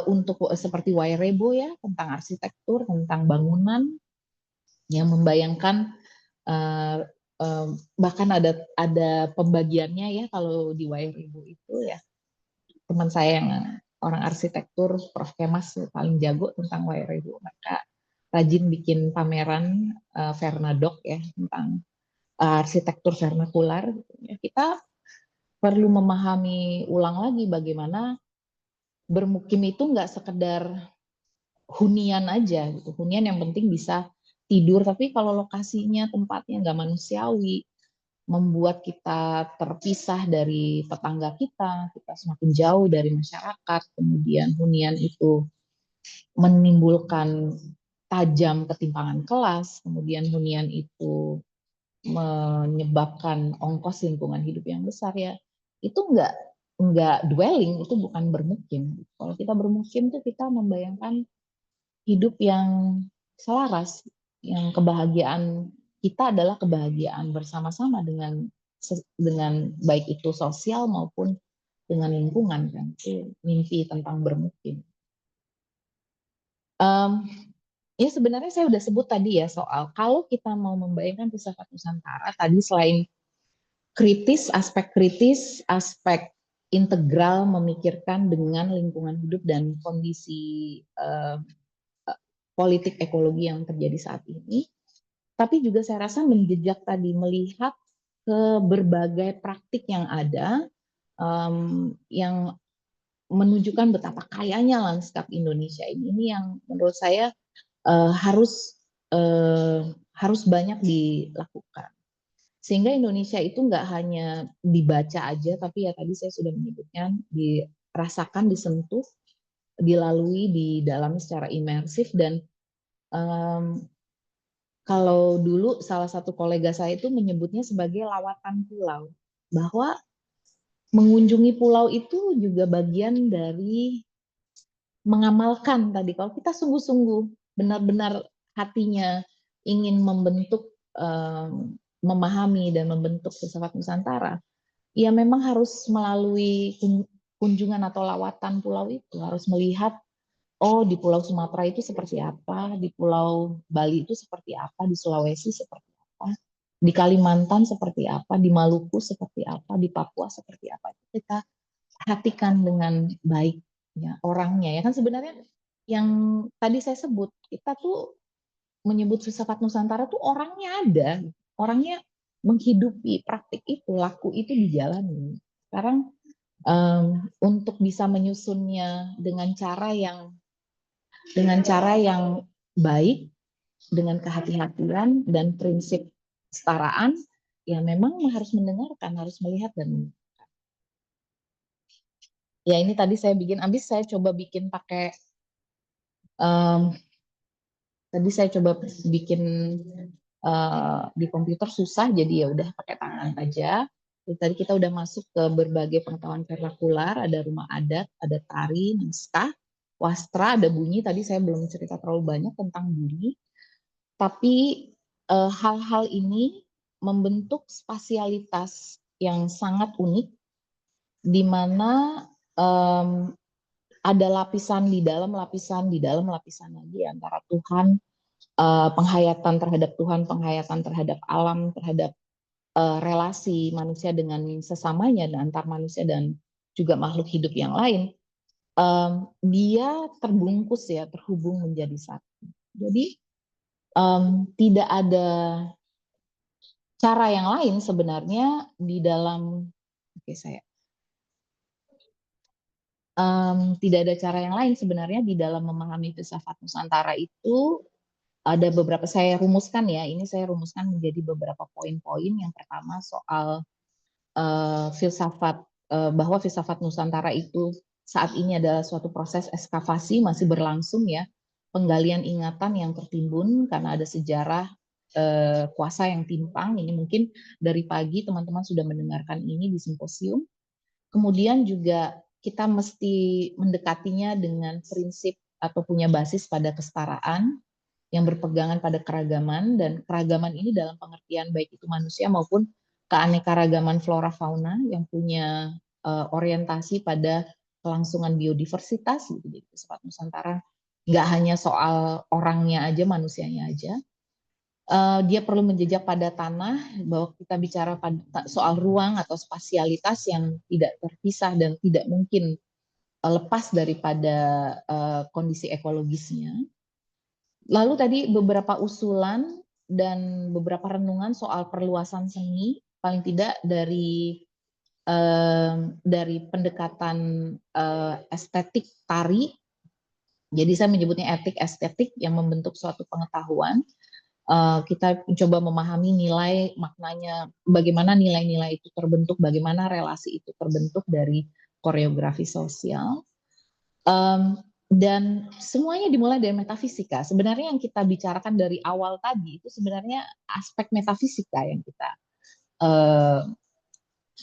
untuk seperti Wairebo ya, tentang arsitektur, tentang bangunan yang membayangkan bahkan ada pembagiannya ya kalau di Wairebo itu ya. Teman saya yang orang arsitektur, Prof. Kemas paling jago tentang Wairebo. Mereka rajin bikin pameran Vernadoc ya tentang arsitektur vernakular. Kita perlu memahami ulang lagi bagaimana bermukim itu nggak sekedar hunian aja gitu. Hunian yang penting bisa tidur, tapi kalau lokasinya tempatnya nggak manusiawi, membuat kita terpisah dari tetangga kita semakin jauh dari masyarakat, kemudian hunian itu menimbulkan tajam ketimpangan kelas, kemudian hunian itu menyebabkan ongkos lingkungan hidup yang besar ya, itu nggak dwelling, itu bukan bermukim. Kalau kita bermukim tuh kita membayangkan hidup yang selaras, yang kebahagiaan kita adalah kebahagiaan bersama-sama dengan baik itu sosial maupun dengan lingkungan kan. Itu mimpi tentang bermukim. Ya sebenarnya saya udah sebut tadi ya soal kalau kita mau membayangkan filsafat Nusantara tadi selain aspek kritis, aspek integral memikirkan dengan lingkungan hidup dan kondisi politik ekologi yang terjadi saat ini, tapi juga saya rasa menjejak tadi melihat ke berbagai praktik yang ada yang menunjukkan betapa kayanya lanskap Indonesia ini yang menurut saya harus banyak dilakukan. Sehingga Indonesia itu nggak hanya dibaca aja, tapi ya tadi saya sudah menyebutkan, dirasakan, disentuh, dilalui di dalam secara imersif. Dan kalau dulu salah satu kolega saya itu menyebutnya sebagai lawatan pulau, bahwa mengunjungi pulau itu juga bagian dari mengamalkan tadi. Kalau kita sungguh-sungguh benar-benar hatinya ingin membentuk, memahami dan membentuk filsafat Nusantara, ya memang harus melalui kunjungan atau lawatan pulau itu, harus melihat oh di Pulau Sumatera itu seperti apa, di Pulau Bali itu seperti apa, di Sulawesi seperti apa. di Kalimantan seperti apa, di Maluku seperti apa, di Papua seperti apa. Kita perhatikan dengan baik ya orangnya ya kan. Sebenarnya yang tadi saya sebut, kita tuh menyebut filsafat Nusantara tuh orangnya ada, orangnya menghidupi praktik itu, laku itu dijalani. Sekarang untuk bisa menyusunnya dengan cara yang baik, dengan kehati-hatian dan prinsip kesetaraan, ya memang harus mendengarkan, harus melihat dan ya ini tadi saya bikin, abis saya coba bikin pakai tadi saya coba bikin di komputer susah, jadi ya udah pakai tangan aja. Jadi tadi kita udah masuk ke berbagai pengetahuan vernakular, ada rumah adat, ada tari, naskah, wastra, ada bunyi. Tadi saya belum cerita terlalu banyak tentang bunyi, tapi hal-hal ini membentuk spasialitas yang sangat unik, di mana ada lapisan di dalam lapisan di dalam lapisan lagi antara Tuhan, penghayatan terhadap Tuhan, penghayatan terhadap alam, terhadap relasi manusia dengan sesamanya dan antar manusia dan juga makhluk hidup yang lain. Dia terbungkus ya, terhubung menjadi satu. Jadi tidak ada cara yang lain sebenarnya di dalam tidak ada cara yang lain sebenarnya di dalam memahami filsafat Nusantara itu. Ada beberapa saya rumuskan ya, ini saya rumuskan menjadi beberapa poin-poin. Yang pertama soal filsafat, bahwa filsafat Nusantara itu saat ini adalah suatu proses ekskavasi masih berlangsung ya, penggalian ingatan yang tertimbun karena ada sejarah kuasa yang timpang. Ini mungkin dari pagi teman-teman sudah mendengarkan ini di simposium. Kemudian juga kita mesti mendekatinya dengan prinsip atau punya basis pada kesetaraan yang berpegangan pada keragaman, dan keragaman ini dalam pengertian baik itu manusia maupun keanekaragaman flora fauna yang punya orientasi pada kelangsungan biodiversitas gitu. Jadi filsafat Nusantara nggak hanya soal orangnya aja, manusianya aja. Dia perlu menjejak pada tanah, bahwa kita bicara pada soal ruang atau spasialitas yang tidak terpisah dan tidak mungkin lepas daripada kondisi ekologisnya. Lalu tadi beberapa usulan dan beberapa renungan soal perluasan seni, paling tidak dari pendekatan estetik tari. Jadi saya menyebutnya etik estetik yang membentuk suatu pengetahuan. Kita mencoba memahami nilai, maknanya, bagaimana nilai-nilai itu terbentuk, bagaimana relasi itu terbentuk dari koreografi sosial. Dan semuanya dimulai dari metafisika. Sebenarnya yang kita bicarakan dari awal tadi itu sebenarnya aspek metafisika yang kita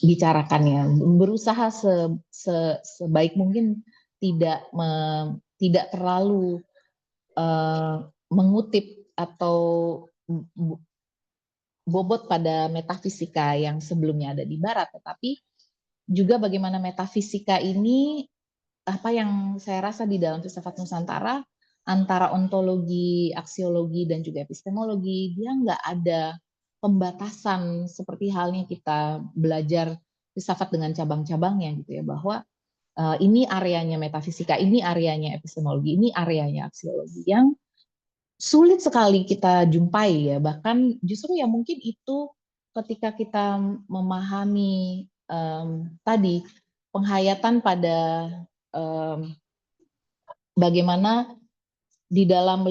bicarakan ya. Berusaha sebaik mungkin tidak terlalu mengutip atau bobot pada metafisika yang sebelumnya ada di Barat, tetapi juga bagaimana metafisika ini, apa yang saya rasa di dalam filsafat Nusantara, antara ontologi, aksiologi, dan juga epistemologi, dia nggak ada pembatasan seperti halnya kita belajar filsafat dengan cabang-cabangnya gitu ya, bahwa ini areanya metafisika, ini areanya epistemologi, ini areanya aksiologi, yang sulit sekali kita jumpai ya. Bahkan justru ya mungkin itu ketika kita memahami tadi penghayatan pada bagaimana di dalam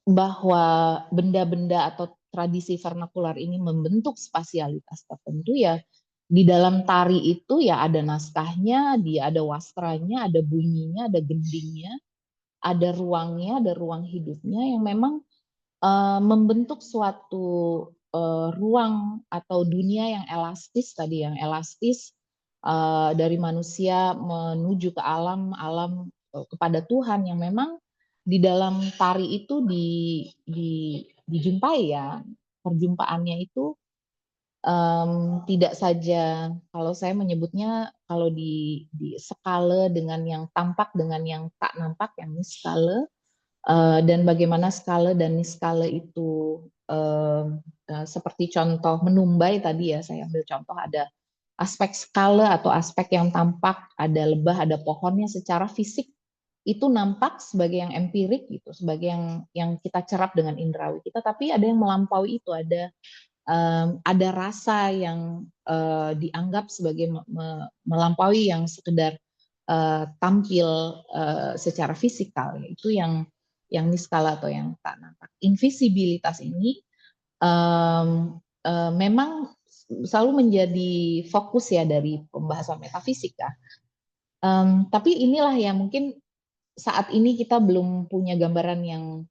bahwa benda-benda atau tradisi vernakular ini membentuk spasialitas tertentu ya. Di dalam tari itu ya ada naskahnya, dia ada wastranya, ada bunyinya, ada gendingnya, ada ruangnya, ada ruang hidupnya yang memang membentuk suatu ruang atau dunia yang elastis tadi, yang elastis dari manusia menuju ke alam, alam kepada Tuhan, yang memang di dalam tari itu dijumpai ya, perjumpaannya itu tidak saja, kalau saya menyebutnya, kalau di skala dengan yang tampak dengan yang tak nampak, yang niskala, dan bagaimana skala dan niskala itu seperti contoh menumbai tadi ya, saya ambil contoh ada aspek skala atau aspek yang tampak, ada lebah, ada pohonnya secara fisik itu nampak sebagai yang empirik gitu, sebagai yang kita cerap dengan indrawi kita, tapi ada yang melampaui itu, ada rasa yang dianggap sebagai melampaui yang sekedar tampil secara fisikal, yaitu yang niskala atau yang tak nampak. Invisibilitas ini memang selalu menjadi fokus ya dari pembahasan metafisika. Tapi inilah yang mungkin saat ini kita belum punya gambaran yang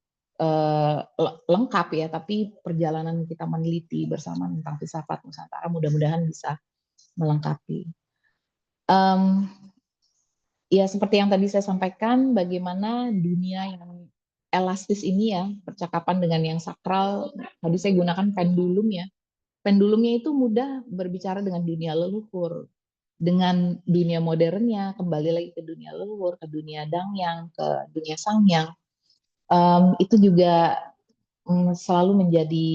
lengkap ya, tapi perjalanan kita meneliti bersama tentang filsafat Nusantara mudah-mudahan bisa melengkapi. Ya seperti yang tadi saya sampaikan, bagaimana dunia yang elastis ini ya, percakapan dengan yang sakral, tadi saya gunakan pendulum ya. Pendulumnya itu mudah berbicara dengan dunia leluhur, dengan dunia modernnya, kembali lagi ke dunia leluhur, ke dunia dangyang, ke dunia sangyang. Itu juga selalu menjadi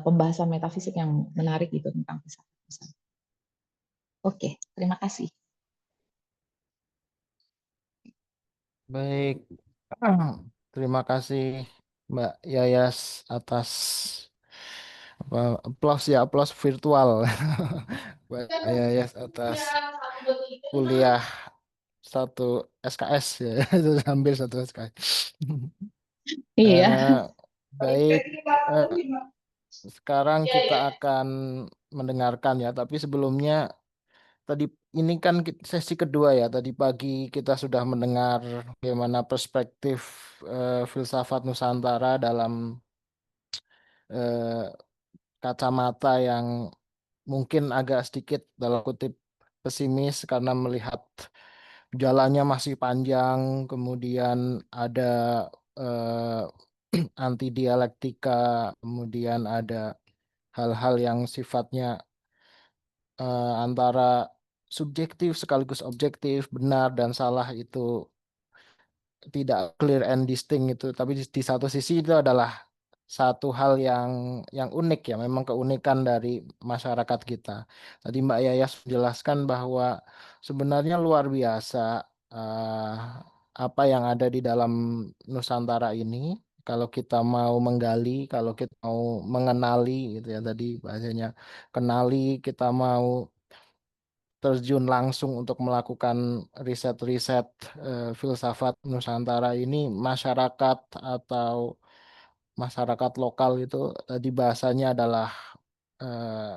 pembahasan metafisik yang menarik itu tentang filsafat. Oke, terima kasih. Baik, terima kasih Mbak Yayas atas aplaus virtual. Mbak Yayas atas kuliah satu SKS ya, itu hampir satu SKS. Iya. Eh, baik, eh, sekarang kita akan mendengarkan ya, tapi sebelumnya tadi ini kan sesi kedua ya. Tadi pagi kita sudah mendengar bagaimana perspektif filsafat Nusantara dalam eh, kacamata yang mungkin agak sedikit dalam kutip pesimis karena melihat jalannya masih panjang, kemudian ada anti dialektika, kemudian ada hal-hal yang sifatnya antara subjektif sekaligus objektif, benar dan salah itu tidak clear and distinct itu, tapi di satu sisi itu adalah satu hal yang unik ya, memang keunikan dari masyarakat kita. Tadi Mbak Yayas menjelaskan bahwa sebenarnya luar biasa eh, apa yang ada di dalam Nusantara ini. Kalau kita mau menggali, kalau kita mau mengenali gitu ya tadi bahasanya kenali, kita mau terjun langsung untuk melakukan riset-riset filsafat Nusantara ini masyarakat atau masyarakat lokal itu tadi bahasanya adalah eh,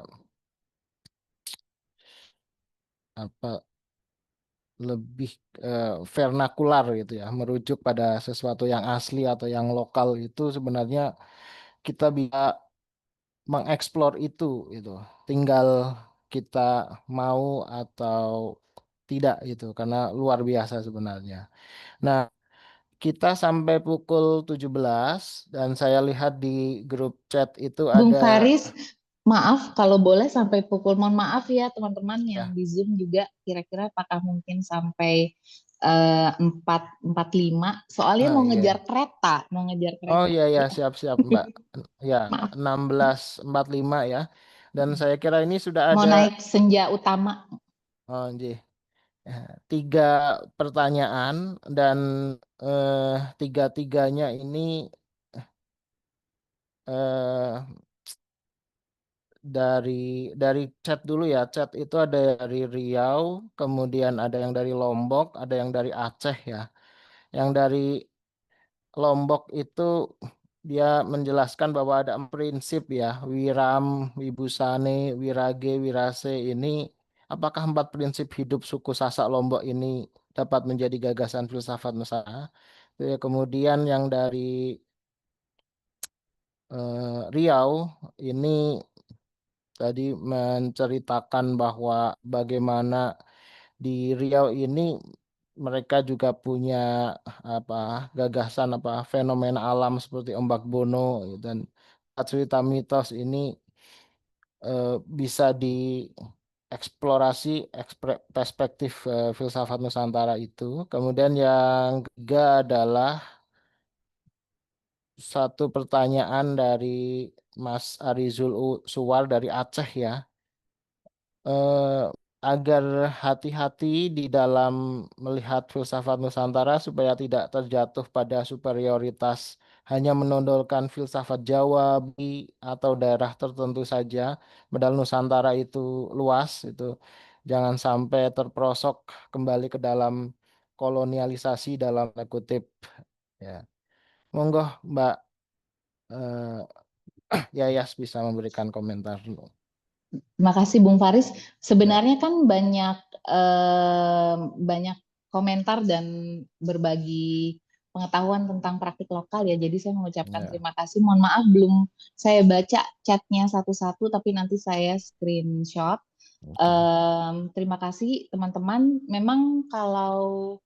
apa lebih vernakular gitu ya, merujuk pada sesuatu yang asli atau yang lokal itu sebenarnya kita bisa mengeksplor itu, tinggal kita mau atau tidak gitu karena luar biasa sebenarnya. Nah, kita sampai pukul 17 dan saya lihat di grup chat itu Bung ada Faris, maaf kalau boleh sampai pukul, mohon maaf ya teman-teman yang ya. di Zoom juga kira-kira apakah mungkin sampai 4.45, soalnya Ah, mau iya. ngejar kereta, mau ngejar Oh kereta. iya ya, Ya, siap-siap Mbak. Ya, maaf, 16.45 ya. Dan saya kira ini sudah mau ada naik senja utama. oh, nggih. Ya, 3 pertanyaan dan tiga-tiganya ini eh, dari dari chat dulu ya. Chat itu ada dari Riau, kemudian ada yang dari Lombok, ada yang dari Aceh ya. Yang dari Lombok itu dia menjelaskan bahwa ada 4 prinsip ya, Wiram, Wibusane, Wirage, Wirase ini apakah 4 prinsip hidup suku Sasak Lombok ini dapat menjadi gagasan filsafat Nusantara? Itu ya, kemudian yang dari Riau ini tadi menceritakan bahwa bagaimana di Riau ini mereka juga punya apa gagasan apa fenomena alam seperti ombak bono dan cerita mitos ini bisa dieksplorasi perspektif filsafat Nusantara itu. Kemudian yang ketiga adalah satu pertanyaan dari Mas Arizul Suwar dari Aceh ya. eh, Agar hati-hati di dalam melihat filsafat Nusantara supaya tidak terjatuh pada superioritas hanya menondolkan filsafat Jawa, atau daerah tertentu saja. Padahal Nusantara itu luas, itu jangan sampai terperosok kembali ke dalam kolonialisasi dalam tanda kutip. Ya, monggo Mbak Yayas bisa memberikan komentar dulu. Terima kasih Bung Faris. Ya, Sebenarnya kan banyak komentar dan berbagi pengetahuan tentang praktik lokal ya. Jadi saya mengucapkan ya, terima kasih. Mohon maaf belum saya baca chatnya satu-satu, tapi nanti saya screenshot. oke. Terima kasih teman-teman. Memang kalau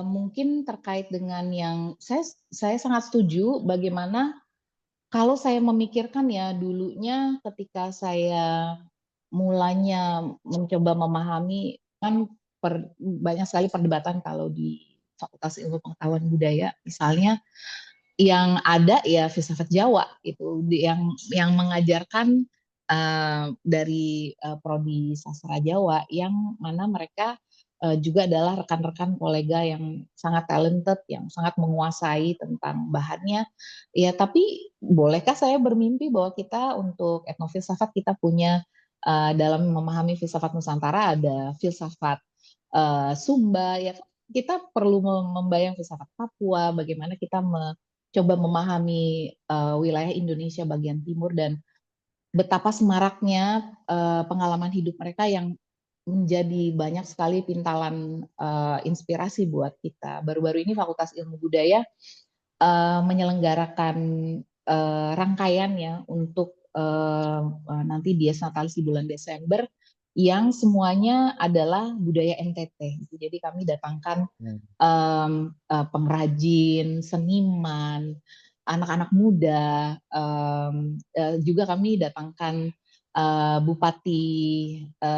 mungkin terkait dengan yang saya sangat setuju bagaimana kalau saya memikirkan ya dulunya ketika saya mulanya mencoba memahami kan banyak sekali perdebatan kalau di Fakultas Ilmu Pengetahuan Budaya misalnya yang ada ya filsafat Jawa itu yang mengajarkan dari prodi sastra Jawa yang mana mereka juga adalah rekan-rekan kolega yang sangat talented, yang sangat menguasai tentang bahannya. Ya, tapi bolehkah saya bermimpi bahwa kita untuk etnofilsafat kita punya dalam memahami filsafat Nusantara ada filsafat Sumba ya kita perlu membayang filsafat Papua, bagaimana kita coba memahami wilayah Indonesia bagian timur dan betapa semaraknya pengalaman hidup mereka yang menjadi banyak sekali pintalan inspirasi buat kita. Baru-baru ini Fakultas Ilmu Budaya menyelenggarakan rangkaian ya untuk nanti Dies Natalis di bulan Desember yang semuanya adalah budaya NTT. Jadi kami datangkan Hmm. pengrajin, seniman, anak-anak muda, juga kami datangkan Bupati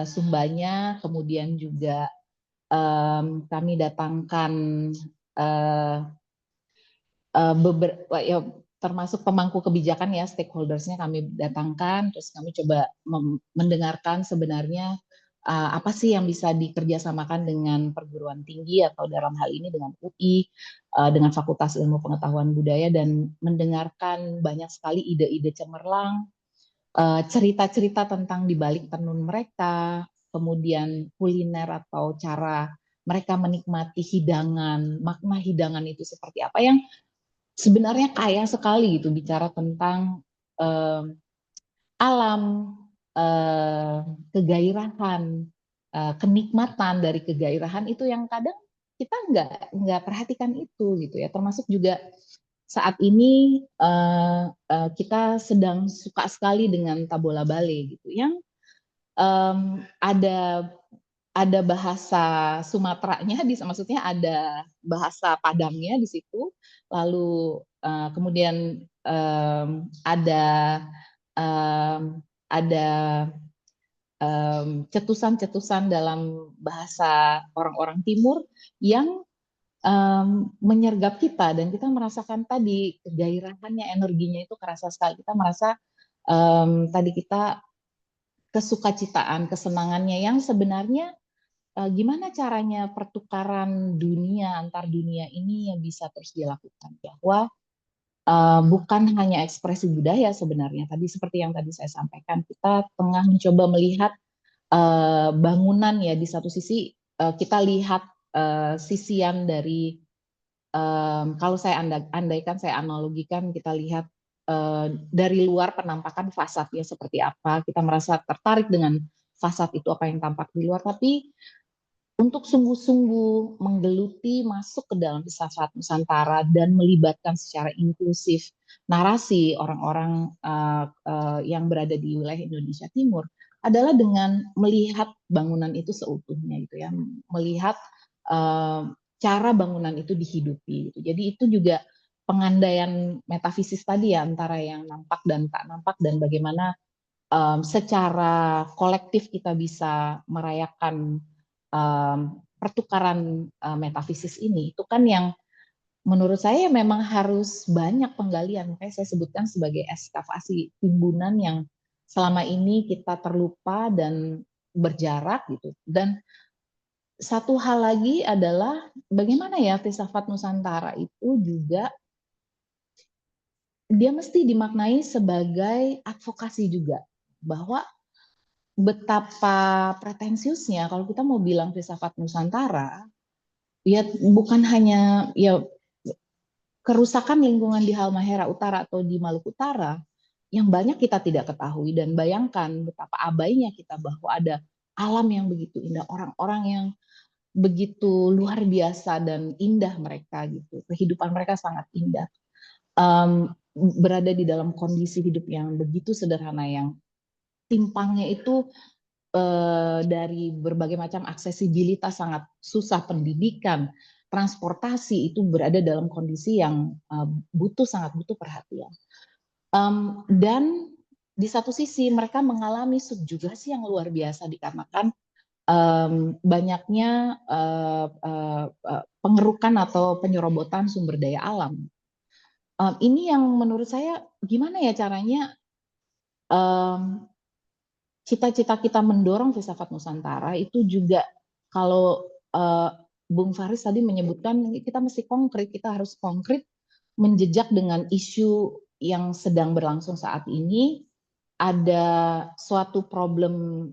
Sumbanya, kemudian juga kami datangkan ya, termasuk pemangku kebijakan ya stakeholdersnya kami datangkan, terus kami coba mendengarkan sebenarnya apa sih yang bisa dikerjasamakan dengan perguruan tinggi atau dalam hal ini dengan UI, dengan Fakultas Ilmu Pengetahuan Budaya dan mendengarkan banyak sekali ide-ide cemerlang, cerita-cerita tentang di balik tenun mereka, kemudian kuliner atau cara mereka menikmati hidangan, makna hidangan itu seperti apa yang sebenarnya kaya sekali gitu bicara tentang alam, eh, kegairahan, kenikmatan dari kegairahan itu yang kadang kita nggak perhatikan itu gitu ya. Termasuk juga saat ini kita sedang suka sekali dengan tabola bale gitu, yang ada bahasa Sumateranya, maksudnya ada bahasa Padangnya di situ, lalu kemudian ada ada cetusan-cetusan dalam bahasa orang-orang Timur yang menyergap kita dan kita merasakan tadi kegairahannya, energinya itu kerasa sekali. Kita merasa tadi kita kesukacitaan, kesenangannya yang sebenarnya gimana caranya pertukaran dunia antar dunia ini yang bisa terus dilakukan bahwa bukan hanya ekspresi budaya sebenarnya tadi seperti yang tadi saya sampaikan kita tengah mencoba melihat bangunan ya di satu sisi kita lihat sisian dari kalau saya andaikan saya analogikan kita lihat dari luar penampakan fasadnya seperti apa kita merasa tertarik dengan fasad itu apa yang tampak di luar tapi untuk sungguh-sungguh menggeluti masuk ke dalam filsafat Nusantara dan melibatkan secara inklusif narasi orang-orang yang berada di wilayah Indonesia Timur adalah dengan melihat bangunan itu seutuhnya gitu ya, melihat cara bangunan itu dihidupi. Gitu. Jadi itu juga pengandaian metafisis tadi ya antara yang nampak dan tak nampak dan bagaimana secara kolektif kita bisa merayakan pertukaran metafisis ini itu kan yang menurut saya memang harus banyak penggalian. Makanya saya sebutkan sebagai ekskavasi timbunan yang selama ini kita terlupa dan berjarak gitu. Dan satu hal lagi adalah bagaimana ya filsafat Nusantara itu juga dia mesti dimaknai sebagai advokasi juga, bahwa betapa pretensiusnya kalau kita mau bilang filsafat Nusantara, ya bukan hanya ya kerusakan lingkungan di Halmahera Utara atau di Maluku Utara yang banyak kita tidak ketahui, dan bayangkan betapa abainya kita bahwa ada alam yang begitu indah, orang-orang yang begitu luar biasa dan indah mereka gitu, kehidupan mereka sangat indah, berada di dalam kondisi hidup yang begitu sederhana, yang timpangnya itu dari berbagai macam aksesibilitas sangat susah, pendidikan, transportasi itu berada dalam kondisi yang sangat butuh perhatian. Dan di satu sisi mereka mengalami subjugasi yang luar biasa dikarenakan banyaknya pengerukan atau penyerobotan sumber daya alam. Ini yang menurut saya gimana ya caranya cita-cita kita mendorong filsafat Nusantara itu juga, kalau Bung Faris tadi menyebutkan kita mesti konkret, kita harus konkret menjejak dengan isu yang sedang berlangsung saat ini. Ada suatu problem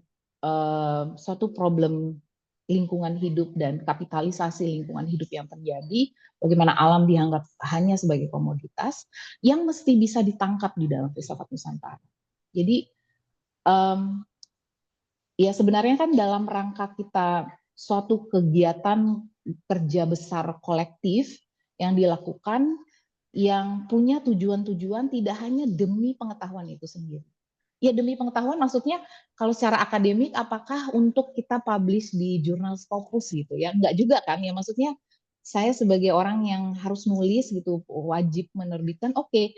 lingkungan hidup dan kapitalisasi lingkungan hidup yang terjadi, bagaimana alam dianggap hanya sebagai komoditas yang mesti bisa ditangkap di dalam filsafat Nusantara. Jadi ya sebenarnya kan dalam rangka kita suatu kegiatan kerja besar kolektif yang dilakukan, yang punya tujuan-tujuan tidak hanya demi pengetahuan itu sendiri. Ya demi pengetahuan maksudnya kalau secara akademik apakah untuk kita publish di jurnal Scopus gitu ya, enggak juga kan ya, maksudnya saya sebagai orang yang harus nulis gitu wajib menerbitkan, oke,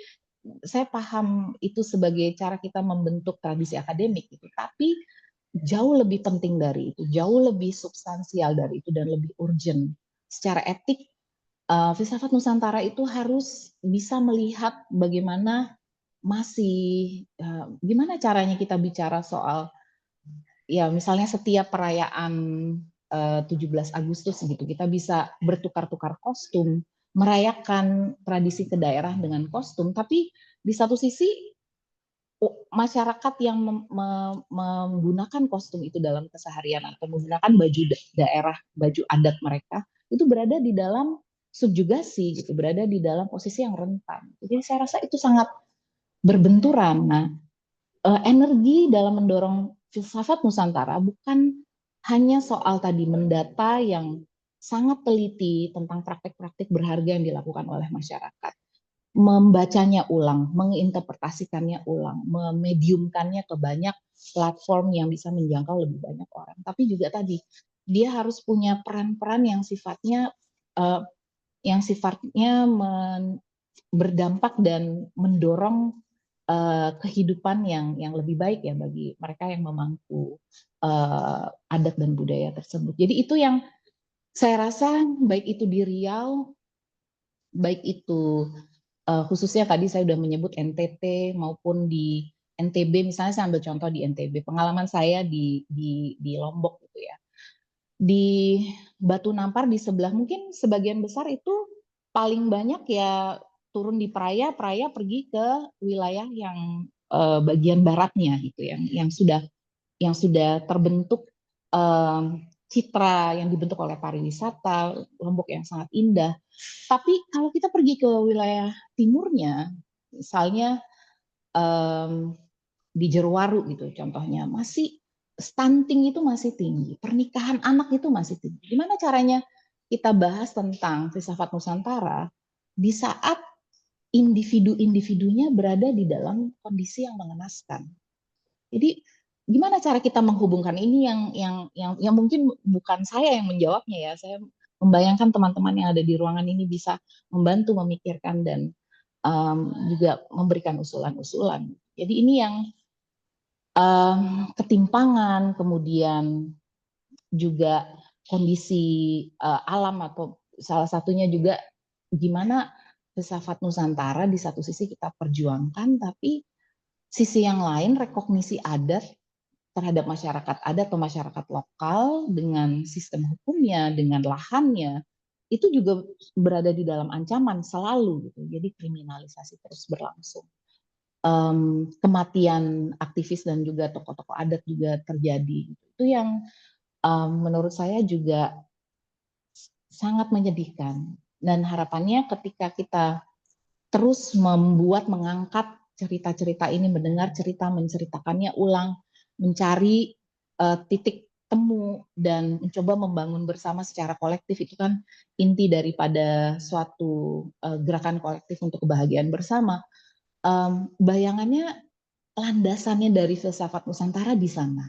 saya paham itu sebagai cara kita membentuk tradisi akademik gitu, tapi jauh lebih penting dari itu, jauh lebih substansial dari itu dan lebih urgent secara etik. Filsafat Nusantara itu harus bisa melihat bagaimana gimana caranya kita bicara soal ya misalnya setiap perayaan 17 Agustus gitu kita bisa bertukar-tukar kostum, merayakan tradisi ke daerah dengan kostum, tapi di satu sisi masyarakat yang menggunakan kostum itu dalam keseharian atau menggunakan baju daerah, baju adat mereka itu berada di dalam subjugasi gitu, berada di dalam posisi yang rentan. Jadi saya rasa itu sangat berbenturan. Nah, energi dalam mendorong filsafat Nusantara bukan hanya soal tadi mendata yang sangat teliti tentang praktek-praktek berharga yang dilakukan oleh masyarakat, membacanya ulang, menginterpretasikannya ulang, memediumkannya ke banyak platform yang bisa menjangkau lebih banyak orang. Tapi juga tadi dia harus punya peran-peran yang sifatnya berdampak dan mendorong kehidupan yang lebih baik ya bagi mereka yang memangku adat dan budaya tersebut. Jadi itu yang saya rasa baik itu di Riau, baik itu khususnya tadi saya sudah menyebut NTT maupun di NTB, misalnya saya ambil contoh di NTB, pengalaman saya di Lombok gitu ya. Di Batu Nampar di sebelah mungkin sebagian besar itu paling banyak ya turun di Praia pergi ke wilayah yang bagian baratnya gitu, yang sudah terbentuk citra yang dibentuk oleh pariwisata, Lombok yang sangat indah. Tapi kalau kita pergi ke wilayah timurnya, misalnya di Jeruwaru gitu contohnya, masih stunting itu masih tinggi, pernikahan anak itu masih tinggi. Gimana caranya kita bahas tentang filsafat Nusantara di saat individu-individunya berada di dalam kondisi yang mengenaskan. Jadi gimana cara kita menghubungkan ini yang mungkin bukan saya yang menjawabnya ya, saya membayangkan teman-teman yang ada di ruangan ini bisa membantu memikirkan dan juga memberikan usulan-usulan. Jadi ini yang ketimpangan, kemudian juga kondisi alam atau salah satunya juga gimana filsafat Nusantara di satu sisi kita perjuangkan, tapi sisi yang lain rekognisi adat terhadap masyarakat adat atau masyarakat lokal dengan sistem hukumnya, dengan lahannya, itu juga berada di dalam ancaman selalu gitu. Jadi kriminalisasi terus berlangsung. Kematian aktivis dan juga tokoh-tokoh adat juga terjadi. Itu yang menurut saya juga sangat menyedihkan. Dan harapannya ketika kita terus mengangkat cerita-cerita ini, mendengar cerita, menceritakannya ulang, mencari titik temu dan mencoba membangun bersama secara kolektif, itu kan inti daripada suatu gerakan kolektif untuk kebahagiaan bersama. Bayangannya landasannya dari filsafat Nusantara di sana,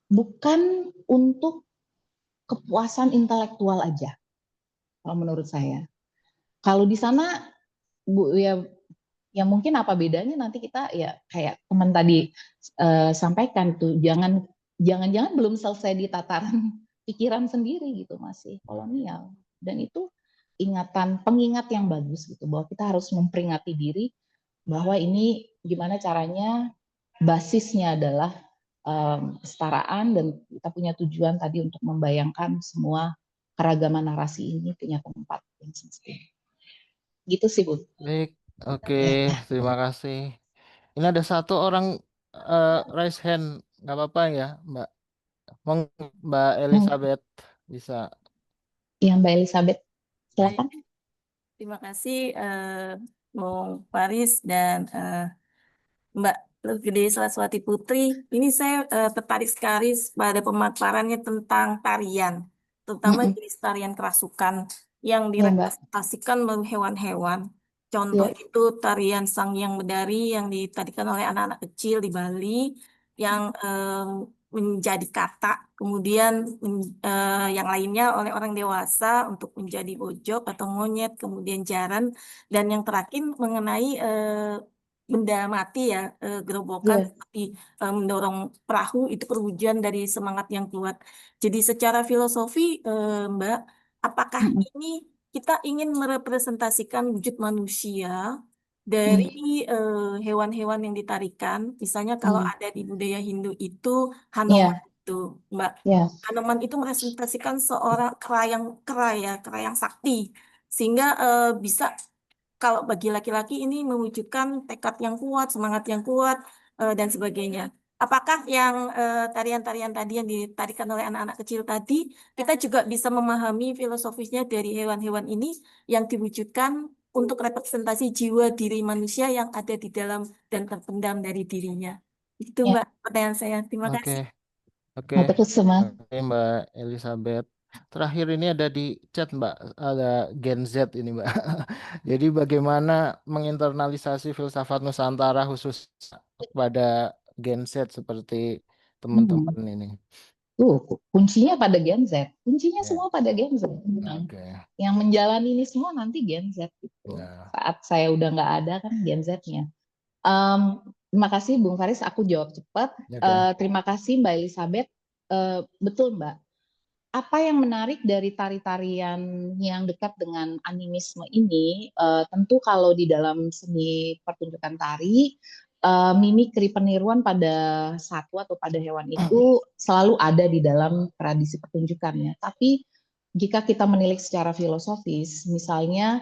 bukan untuk kepuasan intelektual aja, kalau menurut saya. Kalau di sana, Bu, ya mungkin apa bedanya nanti kita ya kayak teman tadi sampaikan tuh, jangan belum selesai di tataran pikiran sendiri gitu, masih kolonial. Dan itu pengingat yang bagus gitu, bahwa kita harus memperingati diri bahwa ini gimana caranya, basisnya adalah kesetaraan, dan kita punya tujuan tadi untuk membayangkan semua keragaman narasi ini punya tempat yang semestinya. Gitu sih, Bu. Baik, oke, Ya. terima kasih. Ini ada satu orang raise hand, nggak apa-apa ya, Mbak. Mbak Elizabeth bisa. Ya, Mbak Elizabeth, Baik, silakan. terima kasih Bung Faris dan Mbak Gede Saraswati Putri. Ini saya tertarik sekali pada pemaparannya tentang tarian, terutama jenis tarian kerasukan yang Ya, Mbak. direpresentasikan melalui hewan-hewan. Contoh Ya. itu tarian Sang Hyang Medari yang ditarikan oleh anak-anak kecil di Bali yang menjadi kata, kemudian yang lainnya oleh orang dewasa untuk menjadi bojok atau monyet, kemudian jaran, dan yang terakhir mengenai benda mati ya, gerobokan Ya. seperti mendorong perahu, itu perwujudan dari semangat yang kuat. Jadi secara filosofi, Mbak, apakah ini kita ingin merepresentasikan wujud manusia dari hewan-hewan yang ditarikan? Misalnya kalau ada di budaya Hindu itu Hanuman Ya. itu, Mbak. Ya. Hanuman itu merepresentasikan seorang kerayang sakti, sehingga bisa, kalau bagi laki-laki ini mewujudkan tekad yang kuat, semangat yang kuat, dan sebagainya. Apakah yang tarian-tarian tadi yang ditarikan oleh anak-anak kecil tadi, kita juga bisa memahami filosofisnya dari hewan-hewan ini yang diwujudkan untuk representasi jiwa diri manusia yang ada di dalam dan terpendam dari dirinya. Itu Ya. Mbak pertanyaan saya. Terima Oke, kasih. oke, Terus sama. oke, Mbak Elizabeth. Terakhir ini ada di chat, Mbak, ada Gen Z ini, Mbak. Jadi bagaimana menginternalisasi filsafat Nusantara khusus kepada Gen Z seperti teman-teman ini. Kuncinya pada Gen Z. Kuncinya Ya, semua pada Gen Z. oke. Yang menjalani ini semua nanti Gen Z gitu. Ya, Saat saya udah nggak ada kan Gen Z-nya. Terima kasih Bung Faris, aku jawab cepat. oke. Terima kasih Mbak Elizabeth. Betul Mbak. Apa yang menarik dari tari-tarian yang dekat dengan animisme ini, tentu kalau di dalam seni pertunjukan tari, mimikri peniruan pada satwa atau pada hewan itu selalu ada di dalam tradisi pertunjukannya. Tapi jika kita menilik secara filosofis, misalnya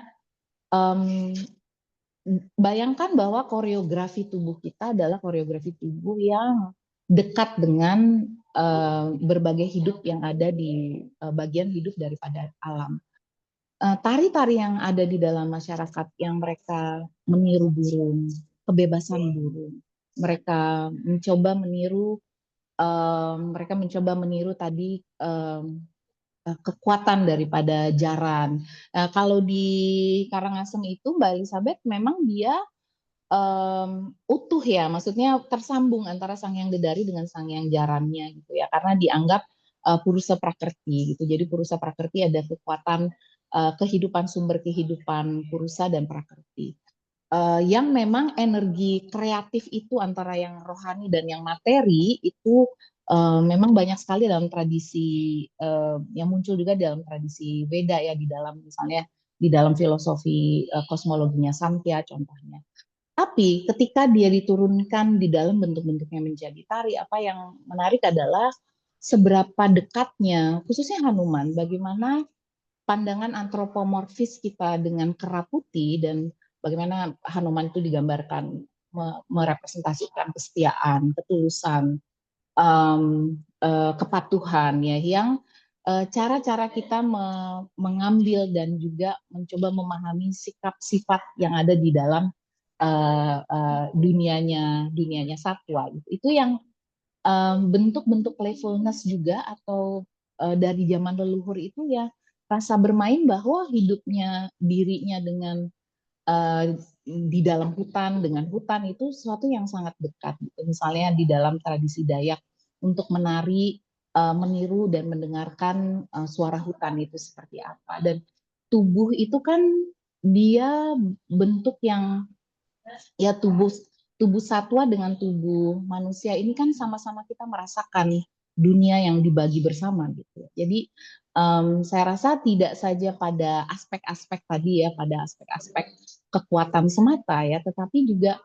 bayangkan bahwa koreografi tubuh kita adalah koreografi tubuh yang dekat dengan berbagai hidup yang ada di bagian hidup daripada alam. Tari-tari yang ada di dalam masyarakat yang mereka meniru burung, kebebasan burung, mereka mencoba meniru tadi kekuatan daripada jaran. Kalau di Karangasem itu Mbak Elizabeth memang dia utuh ya, maksudnya tersambung antara Sang Hyang Dedari dengan Sang Hyang Jarannya gitu ya, karena dianggap Purusa Prakrti gitu. Jadi Purusa Prakrti ada kekuatan kehidupan, sumber kehidupan Purusa dan Prakrti. Yang memang energi kreatif itu antara yang rohani dan yang materi itu memang banyak sekali dalam tradisi yang muncul juga dalam tradisi Weda ya, di dalam misalnya di dalam filosofi kosmologinya Samkhya contohnya. Tapi ketika dia diturunkan di dalam bentuk-bentuknya menjadi tari, apa yang menarik adalah seberapa dekatnya, khususnya Hanuman, bagaimana pandangan antropomorfis kita dengan kera putih dan bagaimana Hanuman itu digambarkan merepresentasikan kesetiaan, ketulusan, kepatuhan ya, yang cara-cara kita mengambil dan juga mencoba memahami sikap sifat yang ada di dalam dunianya satwa. Itu yang bentuk-bentuk playfulness juga, atau dari zaman leluhur itu ya, rasa bermain bahwa hidupnya dirinya dengan di dalam hutan, dengan hutan itu sesuatu yang sangat dekat. Misalnya di dalam tradisi Dayak, untuk menari, meniru dan mendengarkan suara hutan itu seperti apa. Dan tubuh itu kan dia bentuk yang, ya, tubuh satwa dengan tubuh manusia ini kan sama-sama kita merasakan dunia yang dibagi bersama gitu. Jadi saya rasa tidak saja pada aspek-aspek tadi ya, pada aspek-aspek kekuatan semata ya, tetapi juga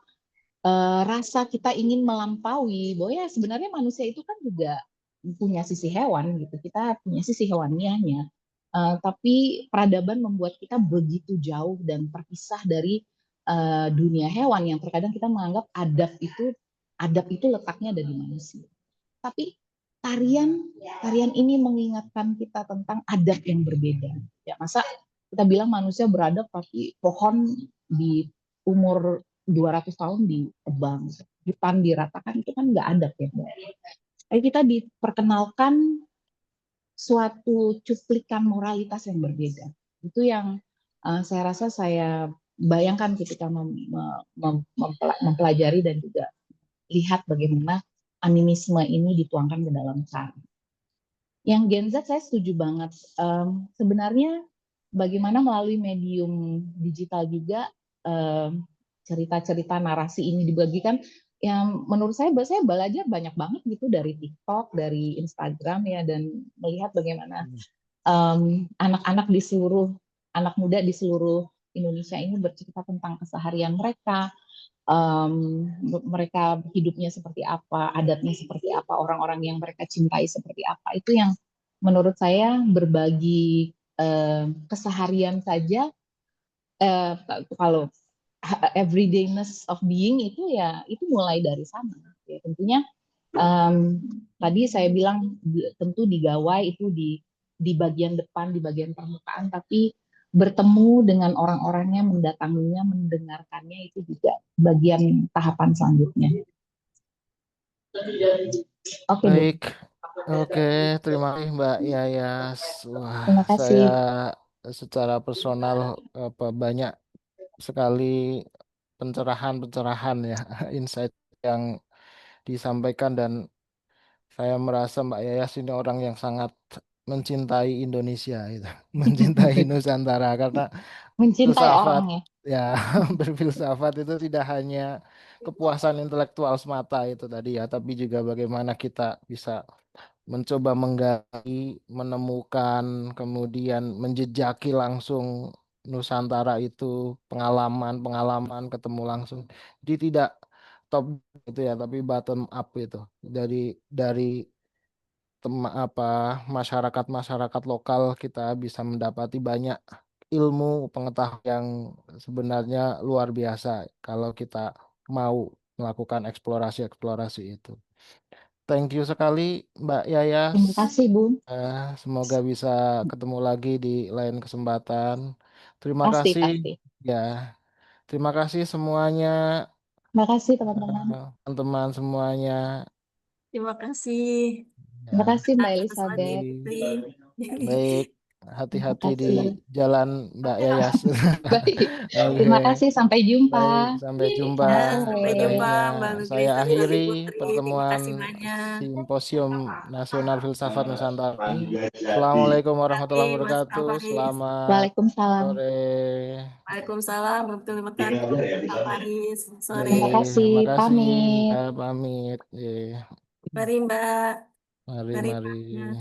rasa kita ingin melampaui bahwa ya sebenarnya manusia itu kan juga punya sisi hewan gitu, kita punya sisi hewaniahnya. Tapi peradaban membuat kita begitu jauh dan terpisah dari dunia hewan yang terkadang kita menganggap adab itu letaknya ada di manusia. Tapi tarian ini mengingatkan kita tentang adab yang berbeda. Ya, masa kita bilang manusia beradab tapi pohon di umur 200 tahun ditebang, hutan diratakan, itu kan nggak adab ya. Tapi kita diperkenalkan suatu cuplikan moralitas yang berbeda. Itu yang saya rasa saya bayangkan ketika mempelajari dan juga lihat bagaimana animisme ini dituangkan ke dalam tari. Yang Gen Z saya setuju banget. Sebenarnya bagaimana melalui medium digital juga cerita-cerita narasi ini dibagikan, yang menurut saya belajar banyak banget gitu dari TikTok, dari Instagram ya, dan melihat bagaimana anak-anak anak muda di seluruh Indonesia ini bercerita tentang keseharian mereka, mereka hidupnya seperti apa, adatnya seperti apa, orang-orang yang mereka cintai seperti apa. Itu yang menurut saya berbagi keseharian saja, kalau everydayness of being itu ya, itu mulai dari sana. Ya, tentunya tadi saya bilang tentu di gawai itu di bagian depan, di bagian permukaan, tapi bertemu dengan orang-orangnya, mendatanginya, mendengarkannya, itu juga bagian tahapan selanjutnya. Oke, Bu. Baik, oke, terima kasih Mbak Yayas. Wah, Terima saya kasih. secara personal banyak sekali pencerahan ya, insight yang disampaikan, dan saya merasa Mbak Yayas ini orang yang sangat mencintai Indonesia itu, mencintai Nusantara, karena Mencintai filsafat orangnya. ya, berfilsafat itu tidak hanya kepuasan intelektual semata itu tadi ya, tapi juga bagaimana kita bisa mencoba menggali, menemukan, kemudian menjejaki langsung Nusantara itu, pengalaman ketemu langsung. Jadi tidak top itu ya, tapi bottom up itu, dari masyarakat lokal kita bisa mendapati banyak ilmu pengetahuan yang sebenarnya luar biasa kalau kita mau melakukan eksplorasi itu. Thank you sekali Mbak Yayas. Terima kasih, Bu. Semoga bisa ketemu lagi di lain kesempatan. Terima Pasti, kasih pasti. ya. Terima kasih semuanya, Terima kasih, teman-teman. teman-teman semuanya. Terima kasih Terima Ya, kasih, Mbak atas Elizabeth. materi. baik. Terima Hati-hati di kasih. jalan Mbak Yayas. Baik. Oke, Terima kasih. Sampai jumpa. baik. Sampai jumpa. Selamat Sampai sore. jumpa Baiknya, Mbak Lugri, saya Sari akhiri Putri. Terima pertemuan kasih banyak. Simposium Nasional Filsafat Nusantara ini. Jadi. Assalamualaikum Terima kasih warahmatullahi Mas wabarakatuh. Faris. Selamat Waalaikumsalam. sore. Waalaikumsalam warahmatullahi Dia wabarakatuh. ngajar ya di Pak sana. Faris, sore. Terima kasih. Terima kasih. Pamit. Ya, pamit. Mari Mbak. Mari, Mari mari. Mas.